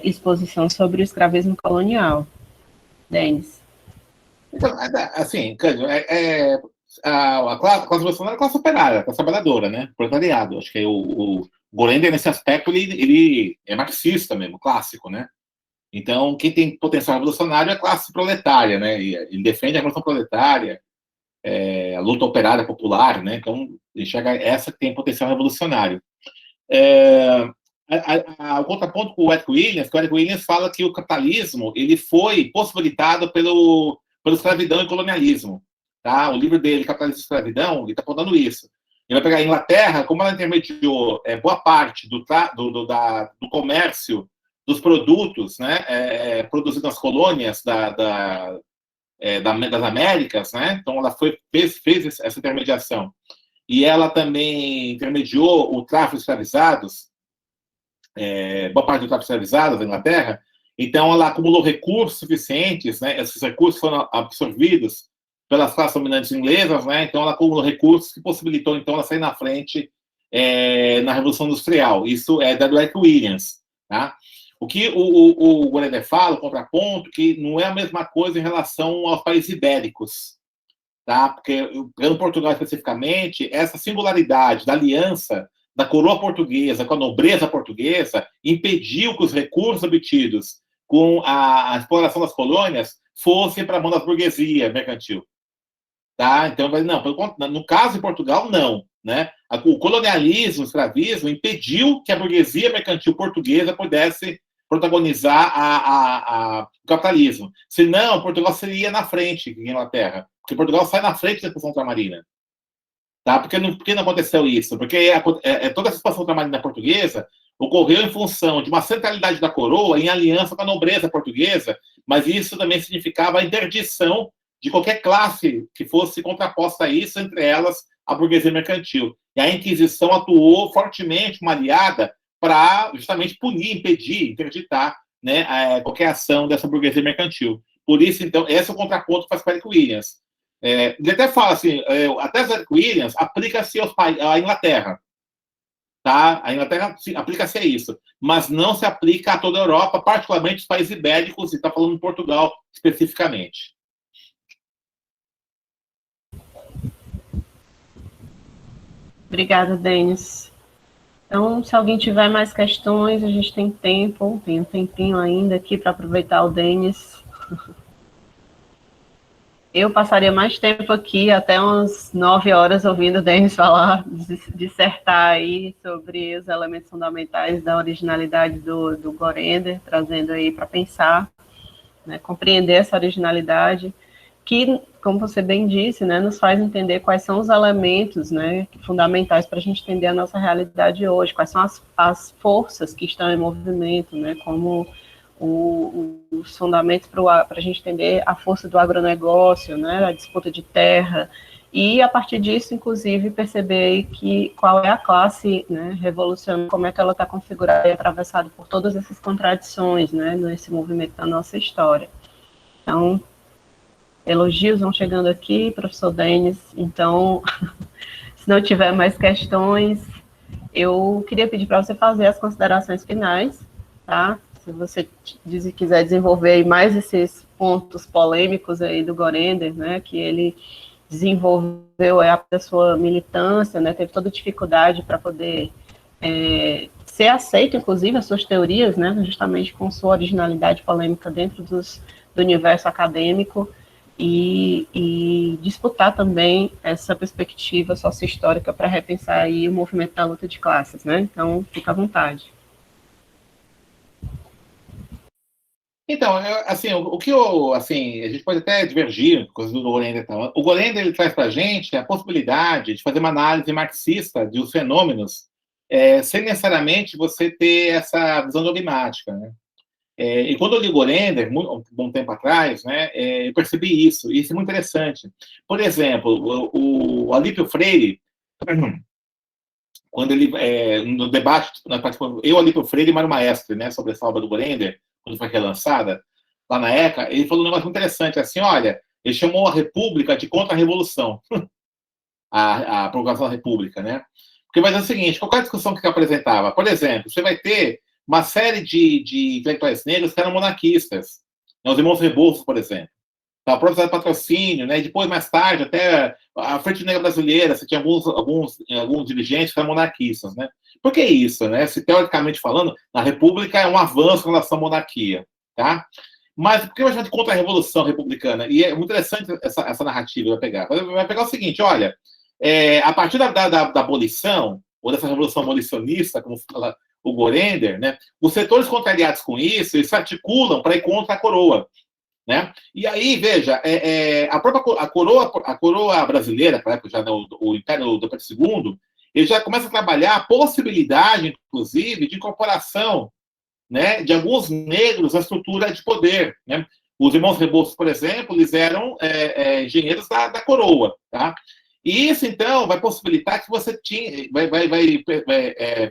exposição sobre o escravismo colonial. Denis. Então, assim, Cândido, a classe revolucionária é a classe operária, a classe trabalhadora, né? Proletariado. Acho que o Gorender, nesse aspecto, ele é marxista mesmo, clássico, né? Então, quem tem potencial revolucionário é a classe proletária, né? Ele defende a revolução proletária, a luta operária popular, né? Então, enxerga essa que tem potencial revolucionário. O contraponto com o Eric Williams, que o Eric Williams fala que o capitalismo ele foi possibilitado pela escravidão e colonialismo. Tá? O livro dele, Capitalismo e Escravidão, ele está apontando isso. Ele vai pegar a Inglaterra, como ela intermediou boa parte do comércio dos produtos, né, produzidos nas colônias das Américas, né? Então ela fez essa intermediação. E ela também intermediou o tráfico de escravizados, boa parte do tráfico de escravizados da Inglaterra. Então ela acumulou recursos suficientes, né? Esses recursos foram absorvidos pelas classes dominantes inglesas, né? Então ela acumulou recursos que possibilitou então ela sair na frente na Revolução Industrial. Isso é da do Eric Williams, tá? O que o Gorender fala, o contraponto, que não é a mesma coisa em relação aos países ibéricos, tá? Porque, pelo Portugal especificamente, essa singularidade da aliança da coroa portuguesa com a nobreza portuguesa impediu que os recursos obtidos com a exploração das colônias fossem para a mão da burguesia mercantil. Tá? Então, não, no caso de Portugal, não. Né? O colonialismo, o escravismo, impediu que a burguesia mercantil portuguesa pudesse protagonizar o capitalismo. Senão, Portugal seria na frente em Inglaterra. Porque Portugal sai na frente da expansão ultramarina. Tá? Por que não aconteceu isso? Porque toda essa expansão ultramarina portuguesa ocorreu em função de uma centralidade da coroa em aliança com a nobreza portuguesa, mas isso também significava a interdição de qualquer classe que fosse contraposta a isso, entre elas a burguesia mercantil. E a Inquisição atuou fortemente, uma aliada, para justamente punir, impedir, interditar, né, qualquer ação dessa burguesia mercantil. Por isso, então, esse é o contraponto que faz com Eric Williams. Ele até fala assim, até Eric Williams aplica-se à Inglaterra. Tá? A Inglaterra aplica-se a isso, mas não se aplica a toda a Europa, particularmente os países ibéricos, e está falando em Portugal especificamente. Obrigada, Denis. Então, se alguém tiver mais questões, a gente tem tempo, tem um tempinho ainda aqui para aproveitar o Denis. Eu passaria mais tempo aqui, até umas 9 horas, ouvindo o Denis falar, dissertar aí sobre os elementos fundamentais da originalidade do Gorender, trazendo aí para pensar, né, compreender essa originalidade, que, como você bem disse, né, nos faz entender quais são os elementos, né, fundamentais para a gente entender a nossa realidade hoje, quais são as forças que estão em movimento, né, como os fundamentos para a gente entender a força do agronegócio, né, a disputa de terra, e a partir disso, inclusive, perceber qual é a classe, né, revolucionária, como é que ela está configurada e atravessada por todas essas contradições, né, nesse movimento da nossa história. Então, elogios vão chegando aqui, professor Denis. Então, se não tiver mais questões, eu queria pedir para você fazer as considerações finais, tá? Se você quiser desenvolver aí mais esses pontos polêmicos aí do Gorender, né, que ele desenvolveu a sua militância, né, teve toda dificuldade para poder ser aceito, inclusive, as suas teorias, né, justamente com sua originalidade polêmica dentro do universo acadêmico, e disputar também essa perspectiva sócio-histórica para repensar aí o movimento da luta de classes, né? Então, fica à vontade. Então, assim, a gente pode até divergir coisas do Gorender. O Gorender, ele traz para a gente a possibilidade de fazer uma análise marxista dos fenômenos, sem necessariamente você ter essa visão dogmática, né? E quando eu li Gorender, um bom tempo atrás, né, eu percebi isso, e isso é muito interessante. Por exemplo, o Alípio Freire, quando ele, no debate, eu, Alípio Freire e Mário Maestre, né, sobre essa obra do Gorender, quando foi relançada, lá na ECA, ele falou um negócio muito interessante, assim, olha, ele chamou a República de contra-revolução, a proclamação da República, né? Porque vai dizer o seguinte, qualquer discussão que ele apresentava, por exemplo, você vai ter uma série de intelectuais negros que eram monarquistas, né, os irmãos Rebouças, por exemplo, o próprio Patrocínio, né, e depois, mais tarde, até a Frente Negra Brasileira, você tinha alguns dirigentes que eram monarquistas, né? Por que isso, né? Se, teoricamente falando, a República é um avanço em relação à monarquia, tá? Mas por que eu chamo de contra-revolução republicana? E é muito interessante essa narrativa vai pegar. Vai pegar o seguinte, olha, a partir da abolição, ou dessa revolução abolicionista, como fala o Gorender, né, os setores contrariados com isso, eles se articulam para ir contra a coroa, né? E aí, veja, a coroa brasileira, para já o Império do Pedro II, ele já começa a trabalhar a possibilidade, inclusive, de incorporação, né, de alguns negros à estrutura de poder, né? Os irmãos Rebouças, por exemplo, eles eram engenheiros da coroa, tá? E isso, então, vai possibilitar que você vai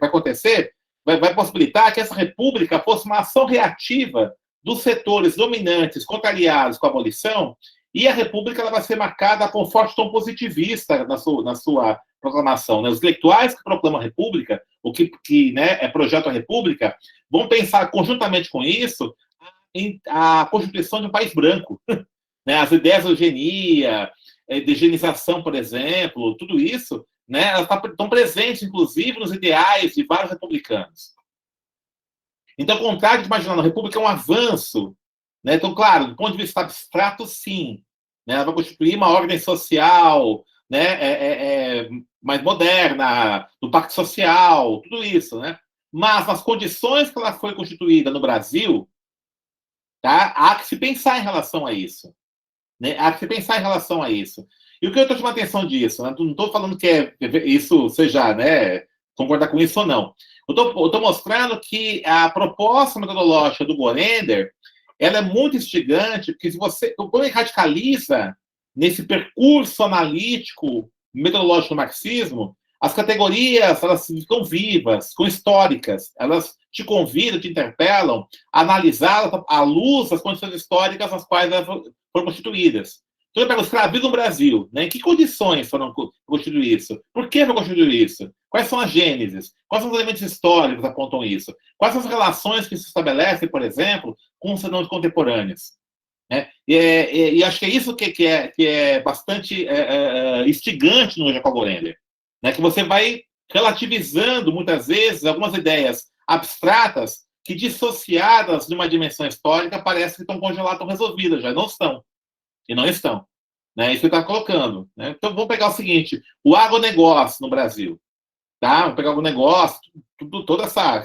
acontecer, vai possibilitar que essa república fosse uma ação reativa dos setores dominantes contrariados com a abolição, e a república ela vai ser marcada com um forte tom positivista na sua proclamação, né? Os intelectuais que proclamam a república, o que né, projetam a república, vão pensar conjuntamente com isso em a constituição de um país branco, né? As ideias de eugenia, de higienização, por exemplo, tudo isso, né, elas estão presentes, inclusive, nos ideais de vários republicanos. Então, ao contrário de imaginar, a república é um avanço, né? Então, claro, do ponto de vista abstrato, sim, né? Ela vai constituir uma ordem social, né, mais moderna, do pacto social, tudo isso, né? Mas nas condições que ela foi constituída no Brasil, tá? Há que se pensar em relação a isso, né? Há que se pensar em relação a isso. E o que eu estou chamando a atenção disso? Né? Não estou falando que isso seja, né, concordar com isso ou não. Eu estou mostrando que a proposta metodológica do Gorender, ela é muito instigante, porque quando ele radicaliza nesse percurso analítico metodológico do marxismo, As categorias, elas ficam vivas, ficam históricas, elas te convidam, te interpelam a analisá-las à luz das condições históricas nas quais elas foram constituídas. Então, eu pego o escravismo no Brasil, né? Em que condições foram constituir isso? Por que foi constituir isso? Quais são as gêneses? Quais são os elementos históricos que apontam isso? Quais são as relações que se estabelecem, por exemplo, com os cidadãos contemporâneos? Né? E acho que é isso que é bastante instigante no Jacob Gorender, né? Que você vai relativizando, muitas vezes, algumas ideias abstratas que, dissociadas de uma dimensão histórica, parece que estão congeladas, estão resolvidas, já não estão. E não estão. Né? Isso que ele está colocando. Né? Então, vamos pegar o seguinte, o agronegócio no Brasil. Tá? Vamos pegar o agronegócio, toda essa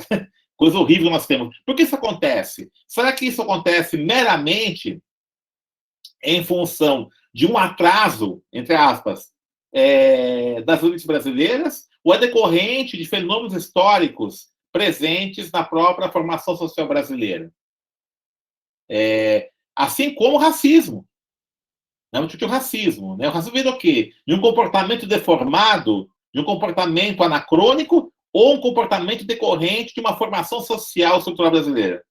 coisa horrível que nós temos. Por que isso acontece? Será que isso acontece meramente em função de um atraso, entre aspas, das elites brasileiras, ou é decorrente de fenômenos históricos presentes na própria formação social brasileira? Assim como o racismo. Não, o racismo. Né? O racismo vem do quê? De um comportamento deformado, de um comportamento anacrônico, ou um comportamento decorrente de uma formação social estrutural brasileira.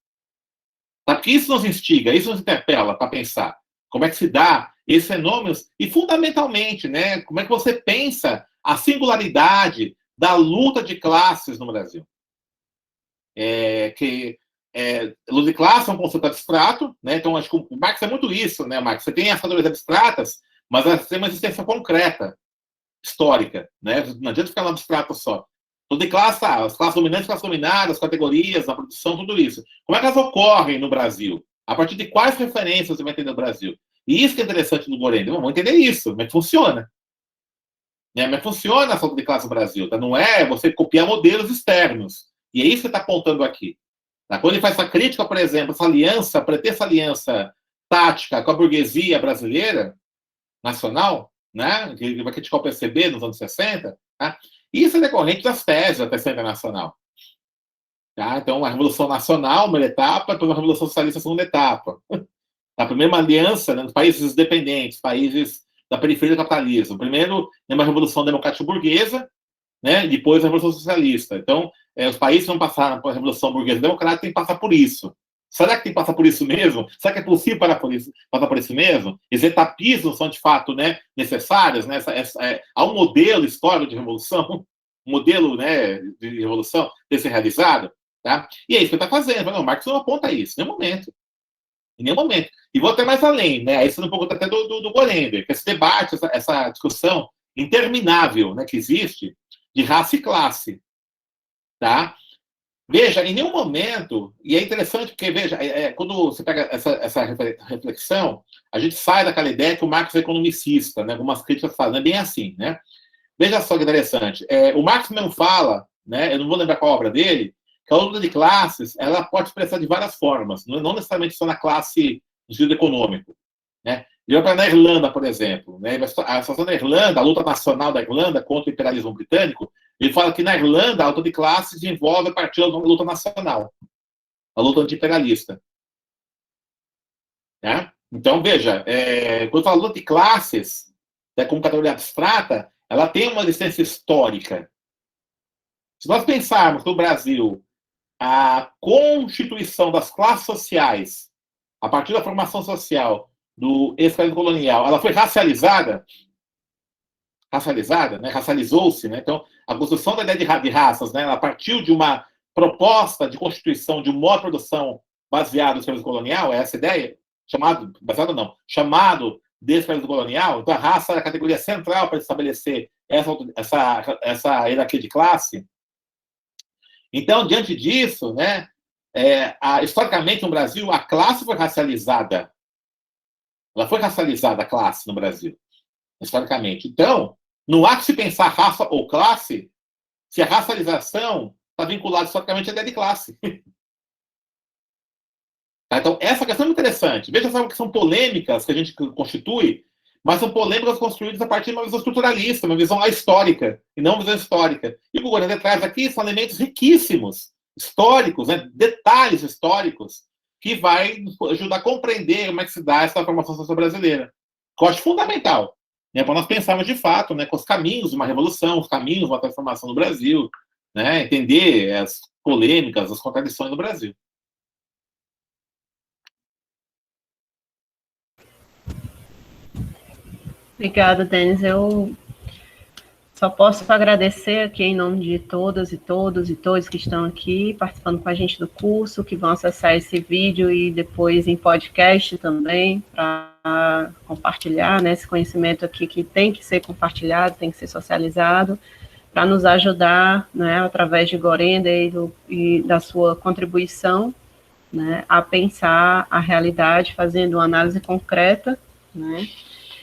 Tá? Porque isso nos instiga, isso nos interpela para pensar. Como é que se dá esses fenômenos? E, fundamentalmente, né, como é que você pensa a singularidade da luta de classes no Brasil? Luta de classe é um conceito abstrato, né? Então, acho que o Marx é muito isso, né, Marx? Você tem as categorias abstratas, mas elas têm uma existência concreta, histórica, né? Não adianta ficar no abstrato só. Luta de classe, as classes dominantes, classes dominadas, as categorias, a produção, tudo isso. Como é que elas ocorrem no Brasil? A partir de quais referências você vai entender o Brasil? E isso que é interessante no Gorender. Vamos entender isso, como é que funciona. Né? Como é que funciona a luta de classe no Brasil? Tá? Não é você copiar modelos externos. E é isso que está apontando aqui. Quando ele faz essa crítica, por exemplo, essa aliança, pretexta aliança tática com a burguesia brasileira, nacional, né? Que vai criticar o PCB nos anos 60, tá? Isso é decorrente das teses da Terceira Internacional. Tá? Então, a Revolução Nacional, uma etapa, depois a Revolução Socialista, segunda etapa. A primeira aliança, né, nos países dependentes, países da periferia do capitalismo. Primeiro, uma Revolução Democrática Burguesa, né? E depois a Revolução Socialista. Então, os países que vão passar por a Revolução Burguesa Democrática têm que passar por isso. Será que tem que passar por isso mesmo? Será que é possível passar por isso mesmo? As etapismos são, de fato, né, necessárias? Né? Há um modelo histórico de revolução, um modelo, né, de revolução deve ser realizado. Tá? E é isso que ele está fazendo. Não, o Marx não aponta isso, em nenhum momento. Em nenhum momento. E vou até mais além. Né? Aí você um pouco até do Gorender, que esse debate, essa discussão interminável, né, que existe de raça e classe. Tá? Veja, em nenhum momento, e é interessante porque, veja, quando você pega essa reflexão, a gente sai daquela ideia que o Marx é economicista, né? Algumas críticas falam, não é bem assim, né? Veja só que interessante. O Marx mesmo fala, né? Eu não vou lembrar qual obra dele, que a luta de classes, ela pode expressar de várias formas, não necessariamente só na classe no sentido econômico, né? Ele vai para na Irlanda, por exemplo, né? A situação da Irlanda, a luta nacional da Irlanda contra o imperialismo britânico, ele fala que na Irlanda a luta de classes envolve a partir da luta nacional, a luta anti-imperialista. Né? Então, veja, quando fala luta de classes, né, como categoria abstrata, ela tem uma existência histórica. Se nós pensarmos no Brasil a constituição das classes sociais, a partir da formação social do ex-país colonial, ela foi racializada, né? Racializou-se, né? Então, a construção da ideia de raças, né? Ela partiu de uma proposta de constituição de um modo de produção baseado no escravismo colonial, essa ideia, chamado desde o colonial. Então, a raça era a categoria central para estabelecer essa hierarquia de classe. Então, diante disso, né, historicamente no Brasil, a classe foi racializada. Ela foi racializada, a classe, no Brasil, historicamente. Então, não há que se pensar raça ou classe se a racialização está vinculada historicamente à ideia de classe. Então, essa questão é muito interessante. Veja só que são polêmicas que a gente constitui, mas são polêmicas construídas a partir de uma visão estruturalista, uma visão ahistórica, e não uma visão histórica. E o que o Gorender traz aqui são elementos riquíssimos, históricos, né, detalhes históricos, que vai ajudar a compreender como é que se dá essa formação social brasileira. Que eu acho fundamental. né, para nós pensarmos de fato, né, com os caminhos de uma revolução, os caminhos de uma transformação no Brasil, né, entender as polêmicas, as contradições no Brasil. Obrigada, Denis. Eu só posso agradecer aqui em nome de todas e todos e todos que estão aqui participando com a gente do curso, que vão acessar esse vídeo e depois em podcast também, para compartilhar, né, esse conhecimento aqui que tem que ser compartilhado, tem que ser socializado, para nos ajudar, né, através de Gorenda e da sua contribuição, né, a pensar a realidade, fazendo uma análise concreta, né,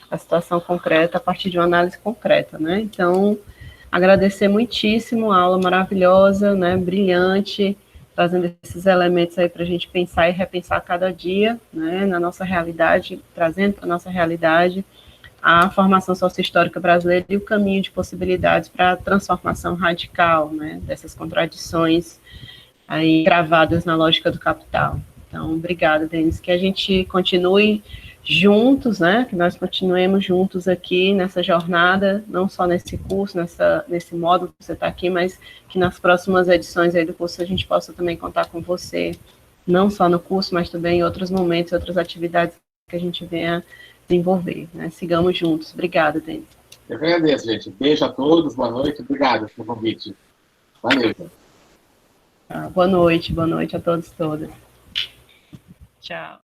a situação concreta a partir de uma análise concreta, né? Então, agradecer muitíssimo a aula maravilhosa, né, brilhante, trazendo esses elementos aí para a gente pensar e repensar cada dia, né, na nossa realidade, trazendo para a nossa realidade a formação sociohistórica brasileira e o caminho de possibilidades para a transformação radical, né, dessas contradições aí gravadas na lógica do capital. Então, obrigada, Denis, que a gente continue juntos, né, que nós continuemos juntos aqui nessa jornada, não só nesse curso, nesse módulo que você está aqui, mas que nas próximas edições aí do curso a gente possa também contar com você, não só no curso, mas também em outros momentos, outras atividades que a gente venha desenvolver, né, sigamos juntos. Obrigada, Denis. Eu que agradeço, gente. Beijo a todos, boa noite, obrigado pelo convite. Valeu. Boa noite a todos e todas. Tchau.